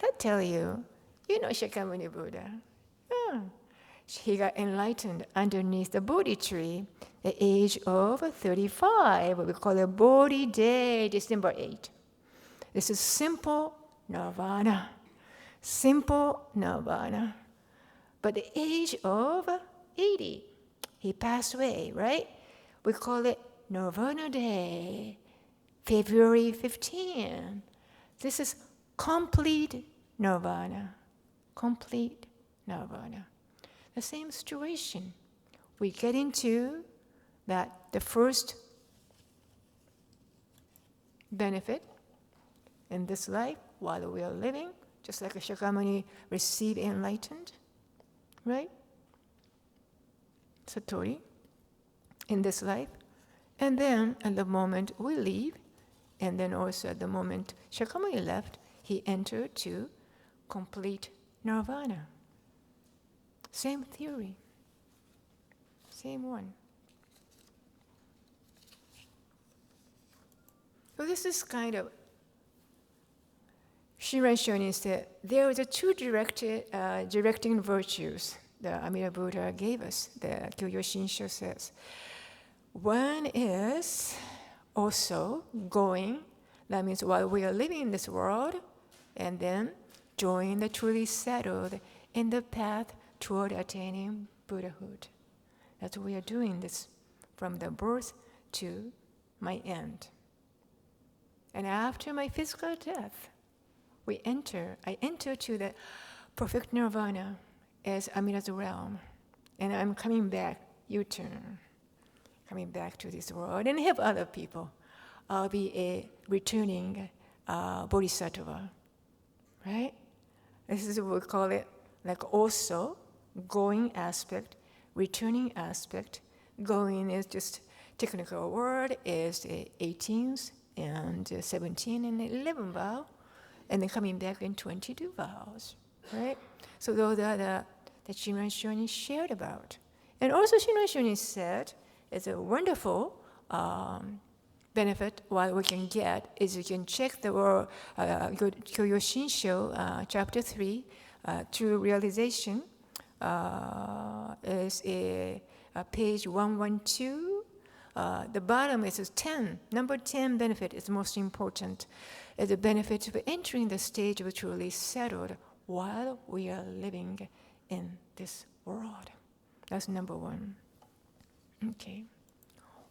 That tell you, you know Shakyamuni Buddha. He got enlightened underneath the Bodhi tree, the age of 35. We call it Bodhi Day, December 8. This is simple nirvana. Simple nirvana. But the age of 80, he passed away, right? We call it Nirvana Day, February 15. This is complete nirvana. Complete nirvana. The same situation. We get into that the first benefit in this life while we are living, just like a Shakyamuni received enlightened, right? Satori, in this life. And then at the moment we leave, and then also at the moment Shakyamuni left, he entered to complete nirvana. Same theory. Same one. So this is kind of, Shinran Shonin said, there are the two directing virtues the Amida Buddha gave us, the Kyoyo Shinsho says. One is also going, that means while we are living in this world, and then join the truly settled in the path toward attaining Buddhahood. That's what we are doing this from the birth to my end. And after my physical death, I enter to the perfect nirvana as Amida's realm. And I'm coming back, U-turn, coming back to this world and help other people. I'll be a returning bodhisattva, right? This is what we call it, like also going aspect, returning aspect. Going is just technical word, is the 18th and 17 and 11 vow, and then coming back in 22 vows, right? So those are that Shinran Shonin shared about. And also Shinran Shonin said, it's a wonderful benefit what we can get is you can check the word Kyoyo Shinsho, chapter 3, True Realization, is a page 112. The bottom is 10. Number 10 benefit is most important. Is the benefit of entering the stage of truly settled while we are living in this world. That's number one. Okay.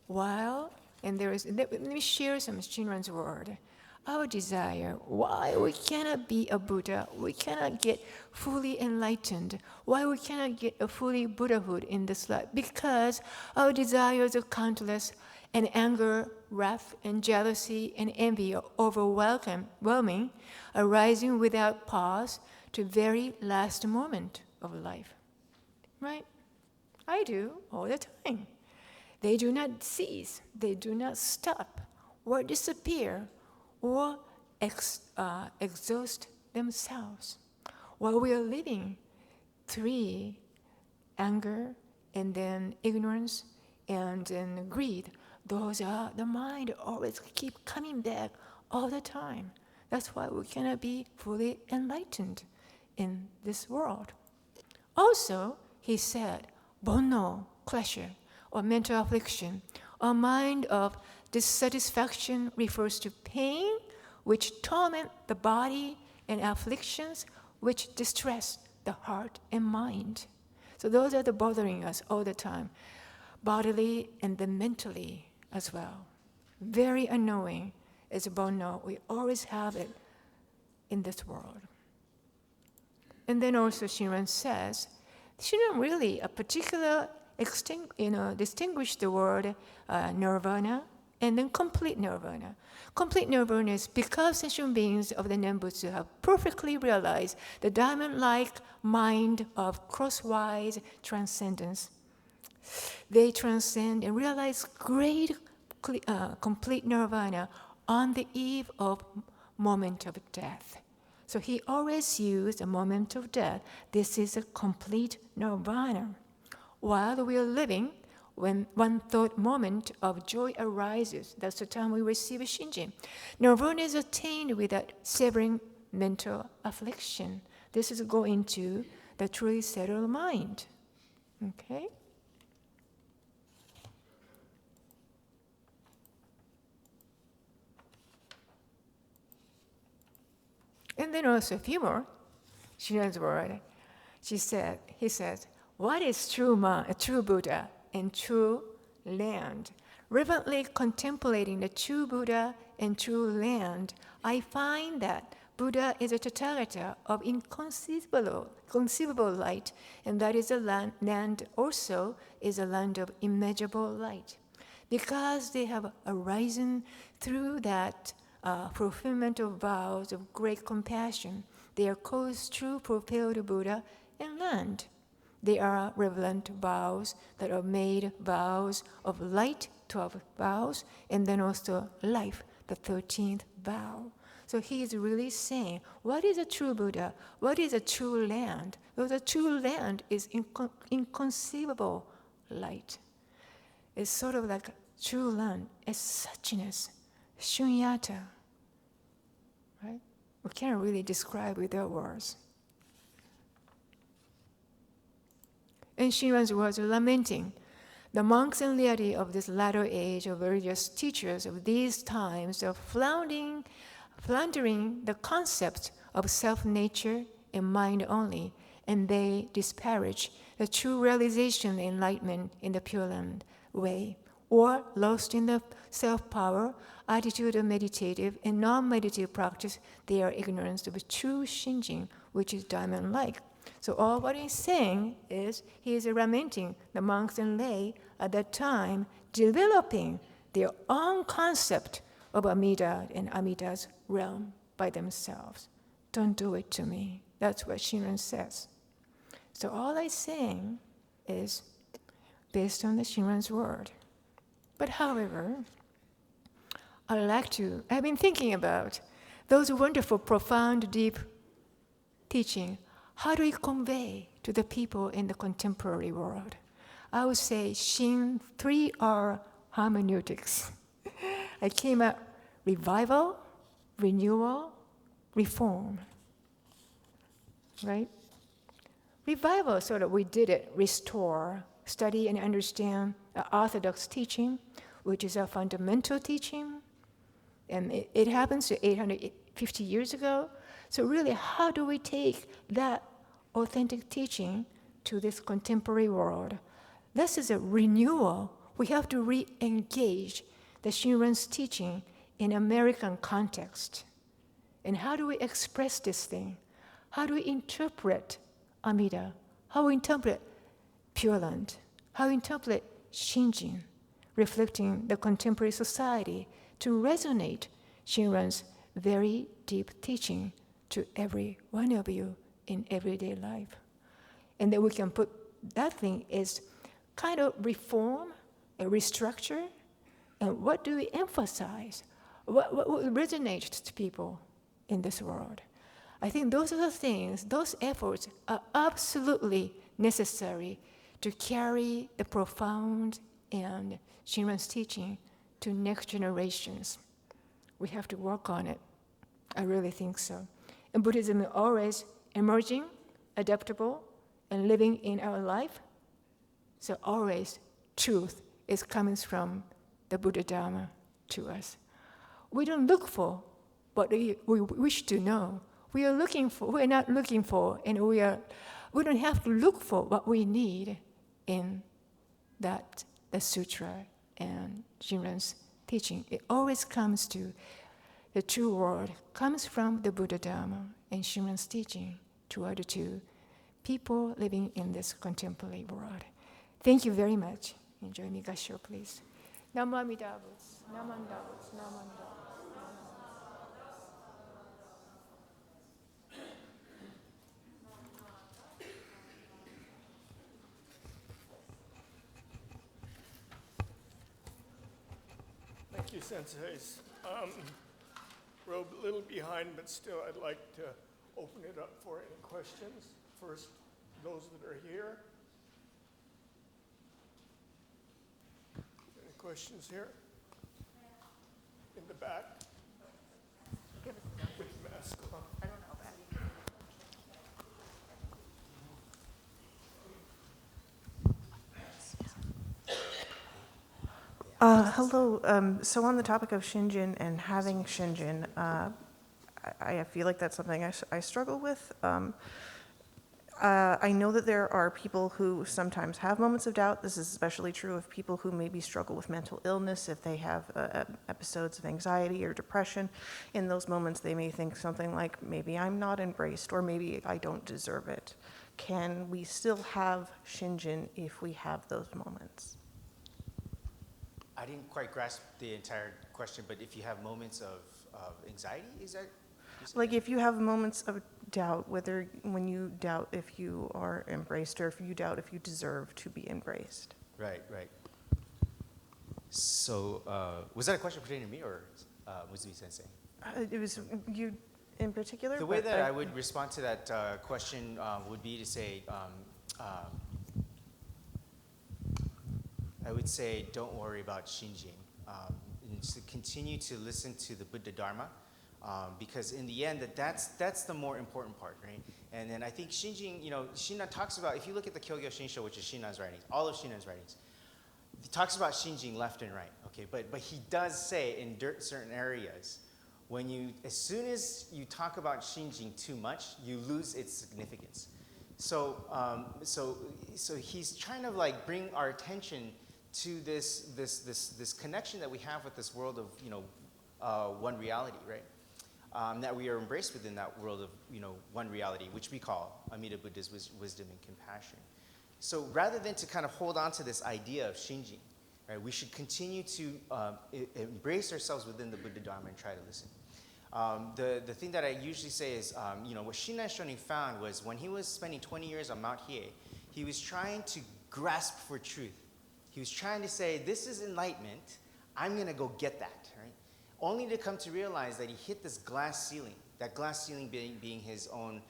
While, and let me share some Shinran's word. Our desire, why we cannot be a Buddha, we cannot get fully enlightened, why we cannot get a fully Buddhahood in this life, because our desires are countless, and anger, wrath, and jealousy, and envy are overwhelming, arising without pause to very last moment of life. Right? I do all the time. They do not cease, they do not stop, or disappear, or exhaust themselves. While we are living, 3, anger, and then ignorance, and then greed, those are the mind always keep coming back all the time. That's why we cannot be fully enlightened in this world. Also, he said, bonno, pleasure, or mental affliction, or mind of dissatisfaction refers to pain which torment the body and afflictions which distress the heart and mind. So those are the bothering us all the time, bodily and then mentally as well. Very annoying is bonno. We always have it in this world. And then also Shinran says, Shinran really a particular distinguish the word nirvana and then complete nirvana. Complete nirvana is because sentient beings of the Nembutsu have perfectly realized the diamond-like mind of crosswise transcendence. They transcend and realize great complete nirvana on the eve of moment of death. So he always used a moment of death. This is a complete nirvana. While we are living, when one thought moment of joy arises, that's the time we receive a shinjin. Nirvana is attained without severing mental affliction. This is going to the truly settled mind. Okay? then also a few more, Shinran's word. He says, what is true man, a true Buddha and true land? Reverently contemplating the true Buddha and true land, I find that Buddha is a Tathagata of inconceivable light, and that is a land also is a land of immeasurable light. Because they have arisen through that fulfillment of vows of great compassion, they are called true fulfilled Buddha and land. They are reverent vows that are made vows of light, 12 vows, and then also life, the 13th vow. So he is really saying, what is a true Buddha? What is a true land? Well, the true land is inconceivable light. It's sort of like true land, it's suchness, shunyata. Right? We can't really describe without words. And Shinran's words are lamenting. The monks and laity of this latter age of religious teachers of these times are floundering the concept of self-nature and mind only, and they disparage the true realization and enlightenment in the Pure Land way, or lost in the self-power, attitude of meditative and non-meditative practice, they are ignorant of true Shinjin, which is diamond-like. So all what he's saying is he is lamenting the monks and lay at that time developing their own concept of Amida and Amida's realm by themselves. Don't do it to me. That's what Shinran says. So all I'm saying is based on the Shinran's word. But however, I've been thinking about those wonderful, profound, deep teaching. How do we convey to the people in the contemporary world? I would say Shin 3R hermeneutics. I came up revival, renewal, reform. Right? Revival, sort of, we did it, restore, study and understand the Orthodox teaching, which is a fundamental teaching. And it happens 850 years ago. So really, how do we take that authentic teaching to this contemporary world? This is a renewal. We have to re-engage the Shinran's teaching in American context. And how do we express this thing? How do we interpret Amida? How do we interpret Pure Land? How do we interpret Shinjin, reflecting the contemporary society to resonate Shinran's very deep teaching to every one of you in everyday life. And then we can put that thing is kind of reform, a restructure, and what do we emphasize? What resonates to people in this world? I think those are the things, those efforts are absolutely necessary to carry the profound and Shinran's teaching to next generations. We have to work on it. I really think so. And Buddhism is always emerging, adaptable, and living in our life. So always truth is coming from the Buddha Dharma to us. We don't look for what we wish to know. We are not looking for, and we don't have to look for what we need in the sutra and Shinran's teaching. It always comes to the true word, comes from the Buddha Dharma and Shinran's teaching toward to people living in this contemporary world. Thank you very much. Enjoy me, Gasho, please. Namo Amida Butsu. Namanda Butsu. Namanda. Thank you, senseis. We're a little behind, but still I'd like to open it up for any questions. First, those that are here. Any questions here? In the back? With the mask on. I don't know about it. Hello. So on the topic of Shinjin and having Shinjin, I feel like that's something I struggle with. I know that there are people who sometimes have moments of doubt. This is especially true of people who maybe struggle with mental illness, if they have episodes of anxiety or depression. In those moments, they may think something like, maybe I'm not embraced, or maybe I don't deserve it. Can we still have Shinjin if we have those moments? I didn't quite grasp the entire question, but if you have moments of anxiety, is that? Like if you have moments of doubt, whether when you doubt if you are embraced or if you doubt if you deserve to be embraced. Right. So, was that a question pertaining to me or Muzuki Sensei? It was you in particular? The way but that I would respond to that question would be to say, I would say, don't worry about Shinjin. And to continue to listen to the Buddha Dharma, because in the end, that's the more important part, right? And then I think Shinjin, Shinran talks about, if you look at the Kyogyo Shinsho, which is Shinran's writings, all of Shinran's writings, he talks about Shinjin left and right, okay? But he does say in certain areas, as soon as you talk about Shinjin too much, you lose its significance. So he's trying to like bring our attention to this connection that we have with this world of one reality, right? That we are embraced within that world of one reality, which we call Amida Buddha's wisdom and compassion. So rather than to kind of hold on to this idea of Shinjin, right, we should continue to embrace ourselves within the Buddha Dharma and try to listen. The thing that I usually say is, what Shinran Shonin found was when he was spending 20 years on Mount Hiei, he was trying to grasp for truth. He was trying to say, this is enlightenment, I'm going to go get that, right? Only to come to realize that he hit this glass ceiling, that glass ceiling being his own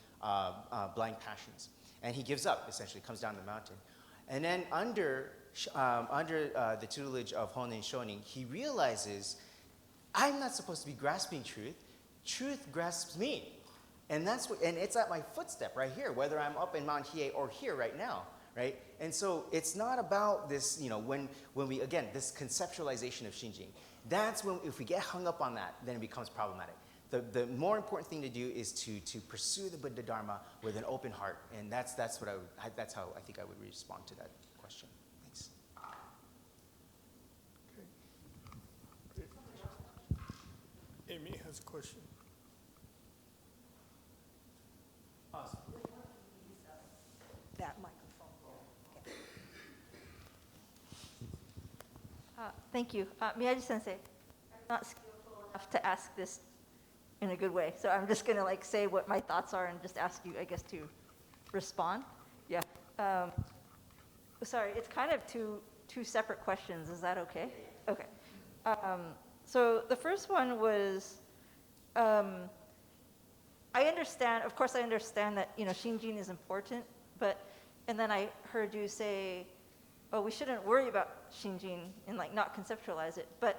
blind passions. And he gives up, essentially, comes down the mountain. And then under the tutelage of Honen Shonin, he realizes, I'm not supposed to be grasping truth. Truth grasps me. And it's at my footstep right here, whether I'm up in Mount Hiei or here right now, right? And so it's not about this, when we, again, this conceptualization of Shinjin. That's when, if we get hung up on that, then it becomes problematic. The more important thing to do is to pursue the Buddha Dharma with an open heart, and that's how I think I would respond to that question. Thanks. Okay. Amy has a question. Awesome. That microphone. Okay. Thank you. Miyaji-sensei, I'm not skillful enough to ask this in a good way, so I'm just going to say what my thoughts are and just ask you, I guess, to respond. Yeah. Sorry, it's kind of two separate questions. Is that okay? Okay. So the first one was, I understand, of course I understand that, Shinjin is important, and then I heard you say, oh, we shouldn't worry about Shinjin and not conceptualize it. But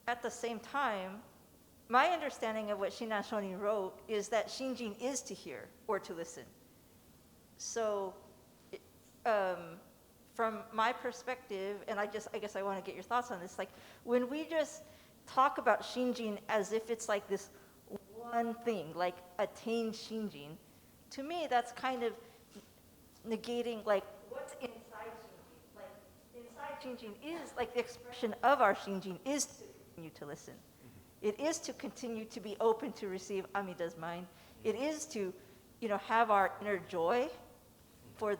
at the same time, my understanding of what Shinran Shonin wrote is that Shinjin is to hear or to listen. So from my perspective, and I guess I want to get your thoughts on this, when we just talk about Shinjin as if it's this one thing, attain Shinjin, to me that's kind of negating what's inside Shinjin. Inside Shinjin is the expression of our Shinjin is to continue to listen. It is to continue to be open to receive Amida's mind. It is to, have our inner joy for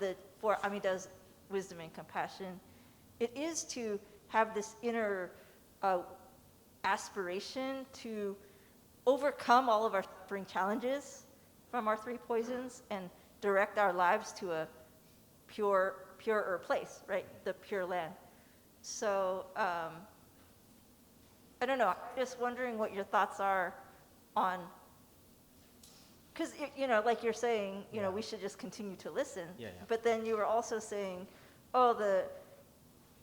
Amida's wisdom and compassion. It is to have this inner aspiration to overcome all of our suffering challenges from our three poisons and direct our lives to a purer place, right? The Pure Land. So, I don't know, I'm just wondering what your thoughts are on, because, like you're saying, we should just continue to listen. Yeah. But then you were also saying,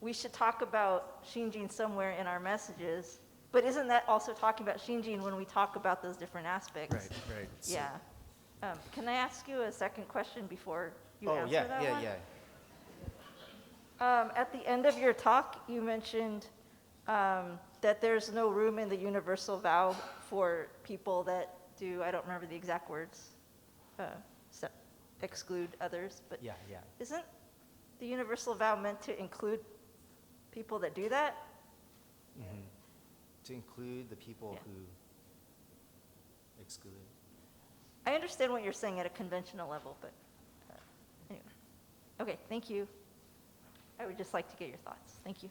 we should talk about Shinjin somewhere in our messages. But isn't that also talking about Shinjin when we talk about those different aspects? Right. Yeah. Can I ask you a second question before you answer that one? At the end of your talk, you mentioned that there's no room in the universal vow for people that do, I don't remember the exact words, se- exclude others, but Yeah, yeah. isn't the universal vow meant to include people that do that? To include the people Yeah. who exclude. I understand what you're saying at a conventional level, but anyway. Okay, thank you. I would just like to get your thoughts. Thank you.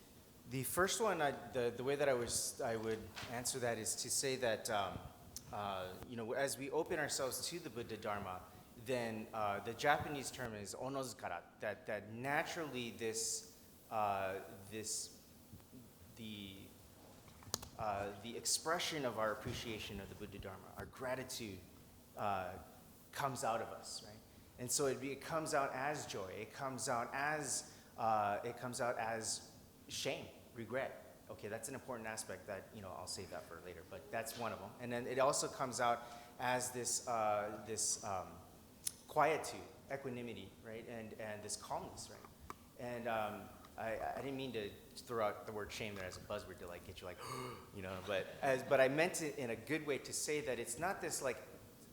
The first one, the way that I would answer that is to say that, as we open ourselves to the Buddha Dharma, then the Japanese term is onozukara, that naturally the expression of our appreciation of the Buddha Dharma, our gratitude, comes out of us, right? And so it comes out as joy. It comes out as shame, regret. Okay, that's an important aspect that I'll save that for later, but that's one of them. And then it also comes out as this quietude, equanimity, right, and this calmness, right? And I didn't mean to throw out the word shame there as a buzzword to get you but I meant it in a good way to say that it's not this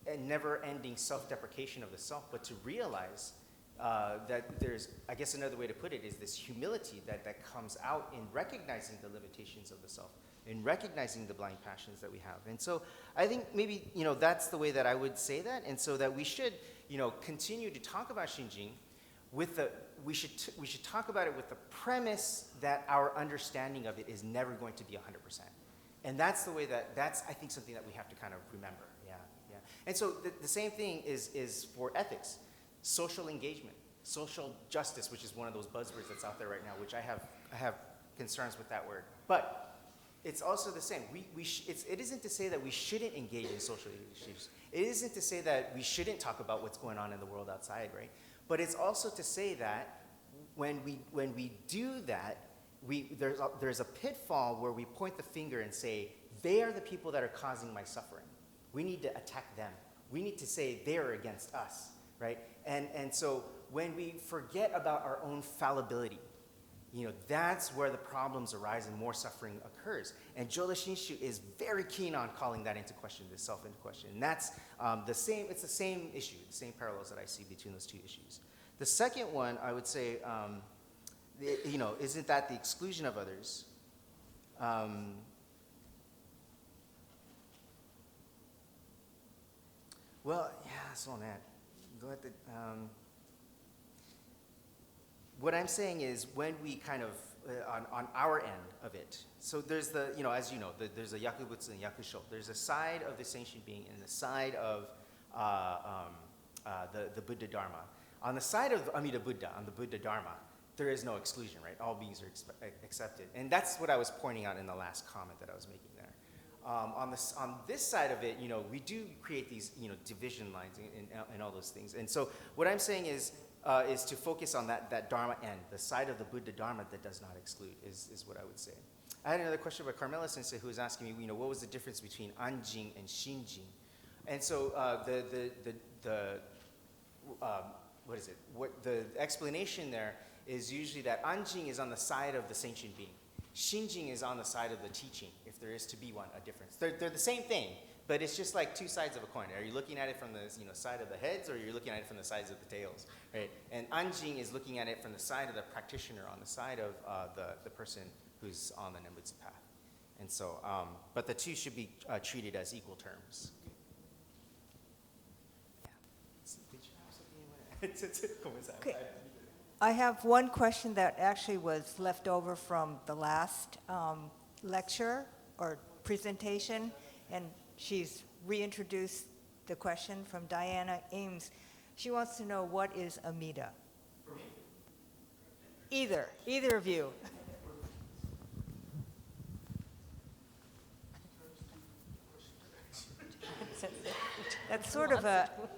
a never-ending self-deprecation of the self, but to realize that there's, I guess another way to put it is this humility that comes out in recognizing the limitations of the self, in recognizing the blind passions that we have. And so I think maybe, that's the way that I would say that, and so that we should, continue to talk about Shinjin we should talk about it with the premise that our understanding of it is never going to be 100%. And that's the way that's, I think, something that we have to kind of remember. Yeah, yeah. And so the same thing is for ethics, social engagement, social justice, which is one of those buzzwords that's out there right now, which I have concerns with that word. But it's also the same. It isn't to say that we shouldn't engage in social issues. It isn't to say that we shouldn't talk about what's going on in the world outside, right? But it's also to say that when we do that, there's a pitfall where we point the finger and say, they are the people that are causing my suffering. We need to attack them. We need to say they're against us, right? And so when we forget about our own fallibility, that's where the problems arise and more suffering occurs. And Jodo Shinshu is very keen on calling that into question, this self into question. And that's it's the same issue, the same parallels that I see between those two issues. The second one, I would say, isn't that the exclusion of others? Well, yeah, so that. What I'm saying is when we kind of, on our end of it, so there's as you know, there's a yakubutsu and yakusho. There's a side of the sentient being and the side of the Buddha Dharma. On the side of Amida Buddha, on the Buddha Dharma, there is no exclusion, right? All beings are accepted. And that's what I was pointing out in the last comment that I was making there. On this side of it, we do create these, division lines and all those things. And so what I'm saying is to focus on that Dharma end, the side of the Buddha Dharma that does not exclude, is what I would say. I had another question by Carmela Sensei, who was asking me, what was the difference between Anjing and Shinjin? And so the explanation there is usually that Anjing is on the side of the sentient being. Shinjin is on the side of the teaching, if there is to be one, a difference. They're the same thing, but it's just like two sides of a coin. Are you looking at it from the side of the heads, or you're looking at it from the sides of the tails, right? And Anjing is looking at it from the side of the practitioner, on the side of the person who's on the Nembutsu path. And so, but the two should be treated as equal terms. Yeah. Did you have something you want to Okay. I have one question that actually was left over from the last lecture or presentation, and she's reintroduced the question from Diana Ames. She wants to know, what is Amida? For me? Either of you. That's sort of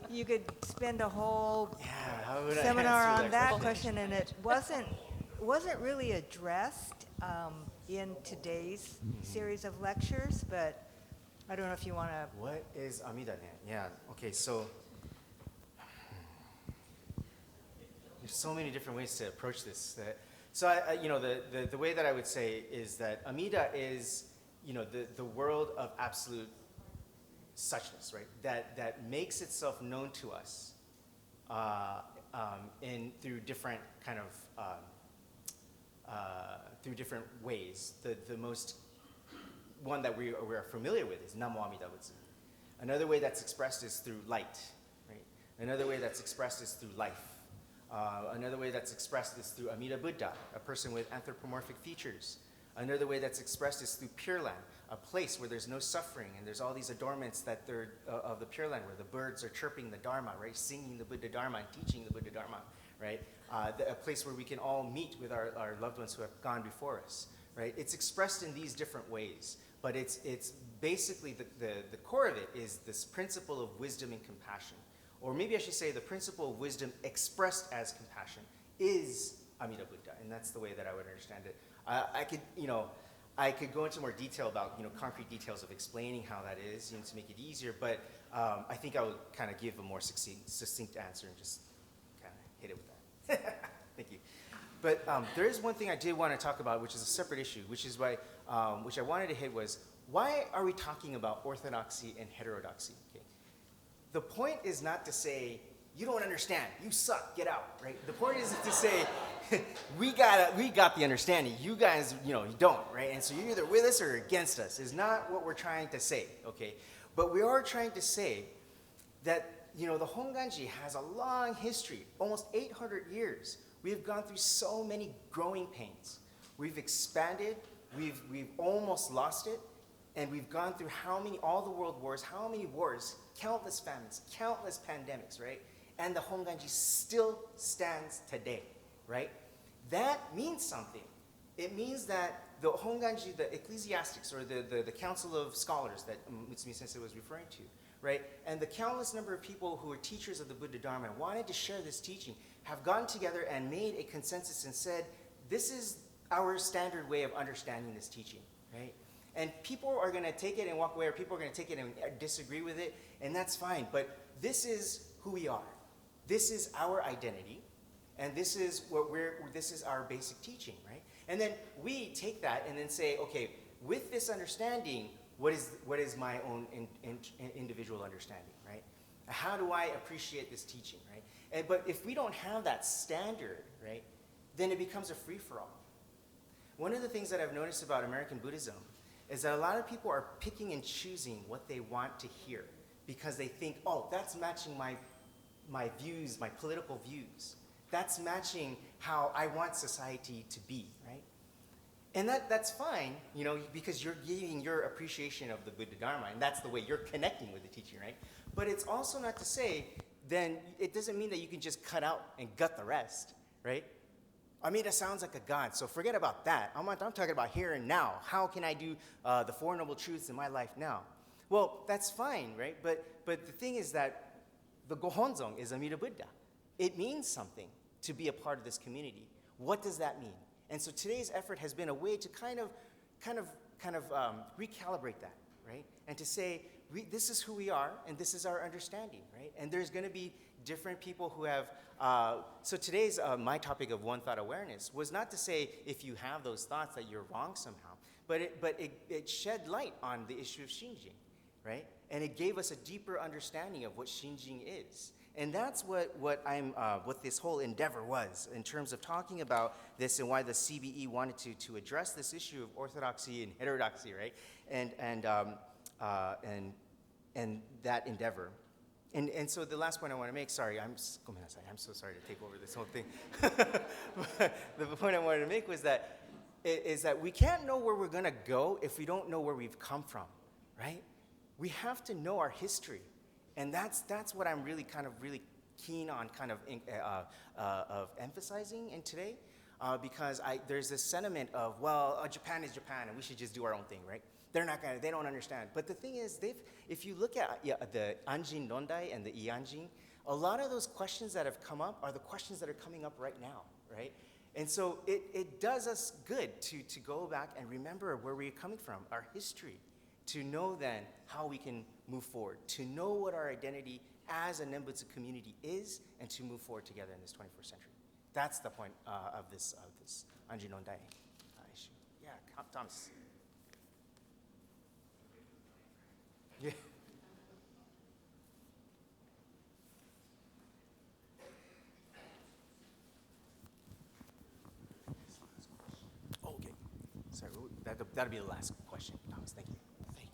you could spend a whole How would I seminar answer on that question? question, and it wasn't really addressed in today's series of lectures, but I don't know if you want to. What is Amida then? Yeah, okay, so there's so many different ways to approach this. So the way that I would say is that Amida is, the world of absolute suchness, right? That makes itself known to us through different kind of through different ways. The most one that we are familiar with is Namo Amida Butsu. Another way that's expressed is through light, right? Another way that's expressed is through life. Another way that's expressed is through Amida Buddha, a person with anthropomorphic features. Another way that's expressed is through Pure Land, a place where there's no suffering, and there's all these adornments that of the Pure Land, where the birds are chirping the Dharma, right? Singing the Buddha Dharma and teaching the Buddha Dharma, right? A place where we can all meet with our loved ones who have gone before us, right? It's expressed in these different ways, but it's basically the core of it is this principle of wisdom and compassion. Or maybe I should say the principle of wisdom expressed as compassion is Amida Buddha, and that's the way that I would understand it. I could go into more detail about concrete details of explaining how that is, to make it easier. But I think I would kind of give a more succinct answer and just kind of hit it with that. Thank you. But there is one thing I did want to talk about, which is a separate issue, which is why which I wanted to hit was why are we talking about orthodoxy and heterodoxy? Okay. The point is not to say, you don't understand, you suck, get out, right? The point is to say, we got the understanding, you guys, you don't, right? And so you're either with us or against us, is not what we're trying to say, okay? But we are trying to say that, the Honganji has a long history, almost 800 years. We have gone through so many growing pains. We've expanded, we've almost lost it, and we've gone through all the world wars, how many wars, countless famines, countless pandemics, right? And the Honganji still stands today, right? That means something. It means that the Honganji, the ecclesiastics, or the council of scholars that Mutsumi Sensei was referring to, right? And the countless number of people who are teachers of the Buddha Dharma and wanted to share this teaching have gotten together and made a consensus and said, this is our standard way of understanding this teaching, right? And people are going to take it and walk away, or people are going to take it and disagree with it, and that's fine. But this is who we are. This is our identity, and this is this is our basic teaching, right? And then we take that and then say, okay, with this understanding, what is my own individual understanding, right? How do I appreciate this teaching, right? But if we don't have that standard, right, then it becomes a free-for-all. One of the things that I've noticed about American Buddhism is that a lot of people are picking and choosing what they want to hear because they think, oh, that's matching my views, my political views. That's matching how I want society to be, right? And that's fine, because you're giving your appreciation of the Buddha Dharma, and that's the way you're connecting with the teaching, right? But it's also not to say, then it doesn't mean that you can just cut out and gut the rest, right? Amida sounds like a god, so forget about that. I'm talking about here and now. How can I do the Four Noble Truths in my life now? Well, that's fine, right? But the thing is that the Gohonzon is Amida Buddha. It means something to be a part of this community. What does that mean? And so today's effort has been a way to kind of recalibrate that, right? And to say, this is who we are, and this is our understanding, right? And there's going to be different people who have, so today's, my topic of one thought awareness was not to say if you have those thoughts that you're wrong somehow, but it shed light on the issue of Shinjin, right? And it gave us a deeper understanding of what Shinjin is. And that's what this whole endeavor was in terms of talking about this and why the CBE wanted to address this issue of orthodoxy and heterodoxy, right? And that endeavor. And so the last point I want to make, sorry, I'm so sorry to take over this whole thing. The point I wanted to make was that we can't know where we're going to go if we don't know where we've come from, right? We have to know our history. And that's what I'm really keen on of emphasizing in today, because there's this sentiment of, well, Japan is Japan and we should just do our own thing, right? They don't understand. But the thing is, if you look at the Anjin Nondai and the Ianjin, a lot of those questions that have come up are the questions that are coming up right now, right? And so it does us good to go back and remember where we're coming from, our history, to know then how we can move forward, to know what our identity as a Nembutsu community is, and to move forward together in this 21st century. That's the point of this Anjin Nondai issue. Yeah, Thomas. Yeah. that'll be the last question, Thomas. Thank you. Thank you.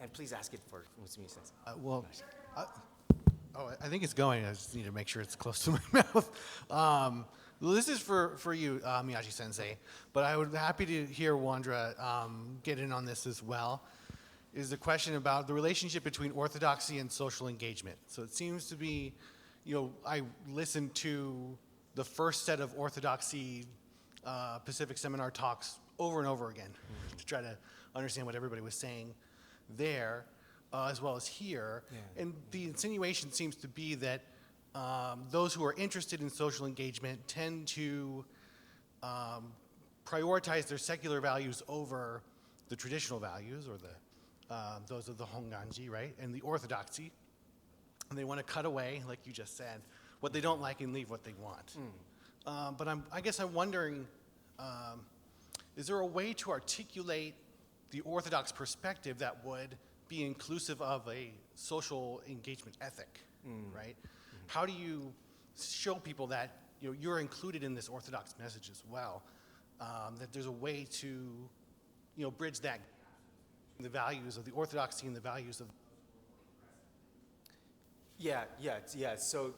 And please ask it for Mutsumi-sensei. I think it's going. I just need to make sure it's close to my mouth. Well, this is for you, Miyagi-sensei, but I would be happy to hear Wandra get in on this as well. Is the question about the relationship between orthodoxy and social engagement. So it seems to be, I listened to the first set of orthodoxy Pacific seminar talks over and over again to try to understand what everybody was saying there, as well as here. Yeah. And the insinuation seems to be that those who are interested in social engagement tend to prioritize their secular values over the traditional values, or those of the Honganji, right, and the orthodoxy. And they want to cut away, like you just said, what they don't like and leave what they want. But I guess I'm wondering, is there a way to articulate the orthodox perspective that would be inclusive of a social engagement ethic, right? How do you show people that you're included in this orthodox message as well, that there's a way to bridge that the values of the orthodoxy and the values of Yeah. So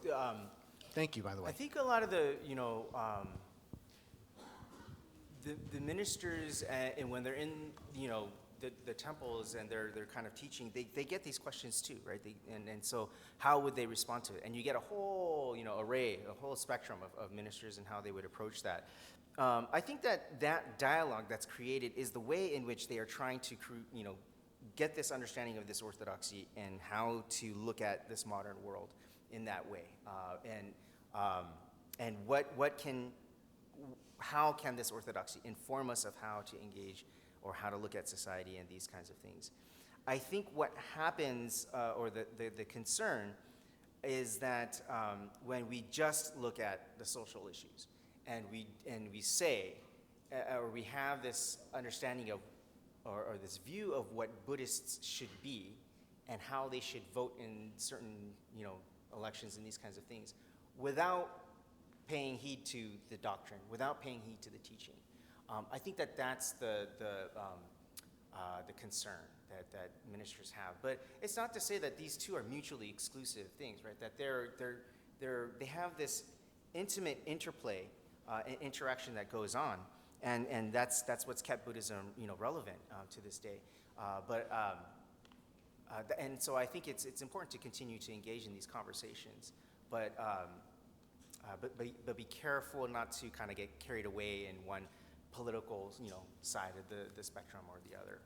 thank you, by the way. I think a lot of the the ministers, and when they're in the temples and they're kind of teaching, they get these questions too, right? And so how would they respond to it? And you get a whole array, a whole spectrum of ministers and how they would approach that. I think that dialogue that's created is the way in which they are trying to get this understanding of this orthodoxy and how to look at this modern world in that way, and how can this orthodoxy inform us of how to engage or how to look at society and these kinds of things. I think what happens, or the concern, is that when we just look at the social issues and we say, or we have this understanding of, or this view of what Buddhists should be and how they should vote in certain elections and these kinds of things, without paying heed to the doctrine, without paying heed to the teaching. I think that's the concern that ministers have. But it's not to say that these two are mutually exclusive things, right? That they have this intimate interplay and interaction that goes on, and that's what's kept Buddhism relevant to this day. And so I think it's important to continue to engage in these conversations, but be careful not to kind of get carried away in one political side of the spectrum or the other,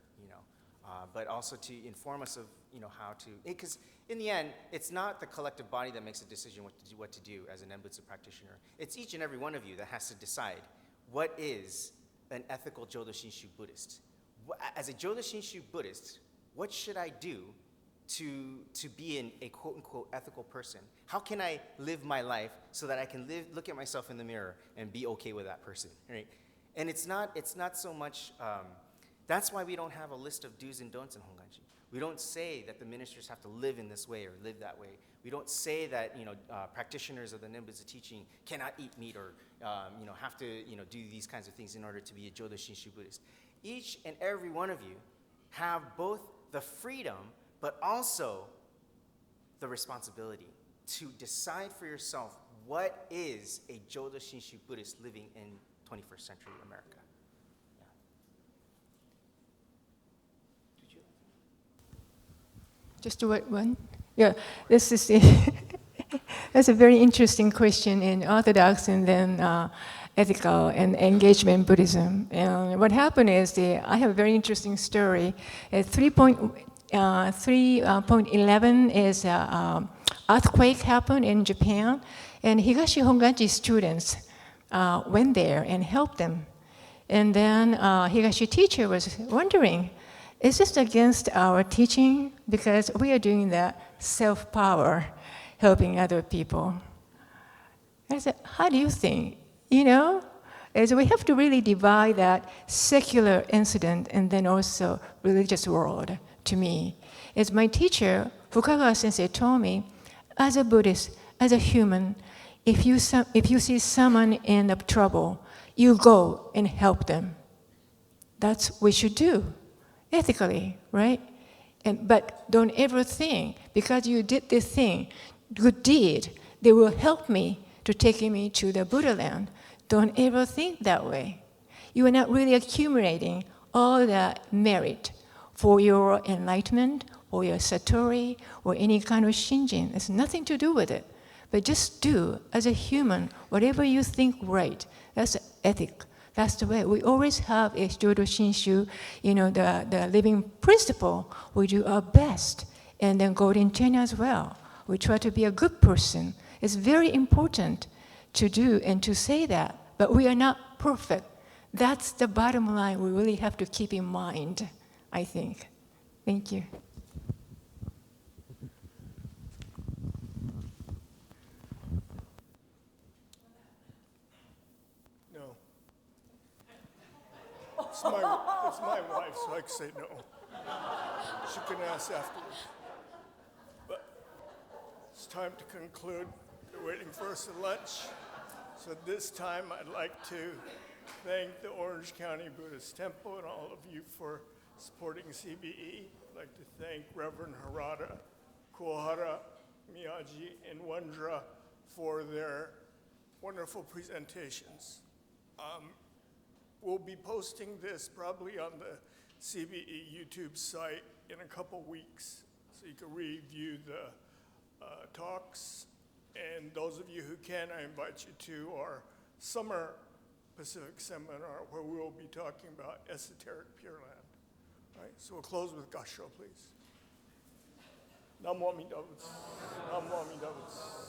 but also to inform us of how to, because in the end it's not the collective body that makes a decision what to do as an Nembutsu practitioner. It's each and every one of you that has to decide what is an ethical Jodo Shinshu Buddhist. As a Jodo Shinshu Buddhist, what should I do to be a quote-unquote ethical person? How can I live my life so that I can look at myself in the mirror and be okay with that person, right? And it's not so much, that's why we don't have a list of do's and don'ts in Honganji. We don't say that the ministers have to live in this way or live that way. We don't say that practitioners of the Nembutsu teaching cannot eat meat or have to do these kinds of things in order to be a Jodo Shinshu Buddhist. Each and every one of you have both the freedom but also the responsibility to decide for yourself what is a Jodo Shinshu Buddhist living in 21st century America. Yeah. Did you? Just one? Yeah, this is that's a very interesting question in Orthodox and then ethical and engagement Buddhism. And what happened is I have a very interesting story. 3.11 is earthquake happened in Japan, and Higashi Honganji students went there and helped them. And then Higashi teacher was wondering, is this against our teaching? Because we are doing that self-power, helping other people. I said, how do you think? As we have to really divide that secular incident and then also religious world. To me, as my teacher, Fukagawa Sensei, told me, as a Buddhist, as a human, if you see someone in trouble, you go and help them. That's what we should do, ethically, right? But don't ever think, because you did this thing, good deed, they will help me to take me to the Buddha land. Don't ever think that way. You are not really accumulating all the merit for your enlightenment, or your satori, or any kind of shinjin. It's nothing to do with it. But just do, as a human, whatever you think right. That's ethic. That's the way. We always have a Jodo Shinshu, the living principle. We do our best. And then Golden Ten as well. We try to be a good person. It's very important to do and to say that. But we are not perfect. That's the bottom line we really have to keep in mind, I think. Thank you. No. It's my wife, so I can say no. She can ask afterwards. But it's time to conclude. We're waiting for us at lunch. So at this time, I'd like to thank the Orange County Buddhist Temple and all of you for supporting CBE. I'd like to thank Reverend Harada, Kuohara, Miyagi, and Wondra for their wonderful presentations. We'll be posting this probably on the CBE YouTube site in a couple weeks, so you can review the talks. And those of you who can, I invite you to our summer Pacific seminar where we will be talking about esoteric Pure Land. All right, so we'll close with Gasho, please. Namo Amida Butsu. Namo Amida Butsu.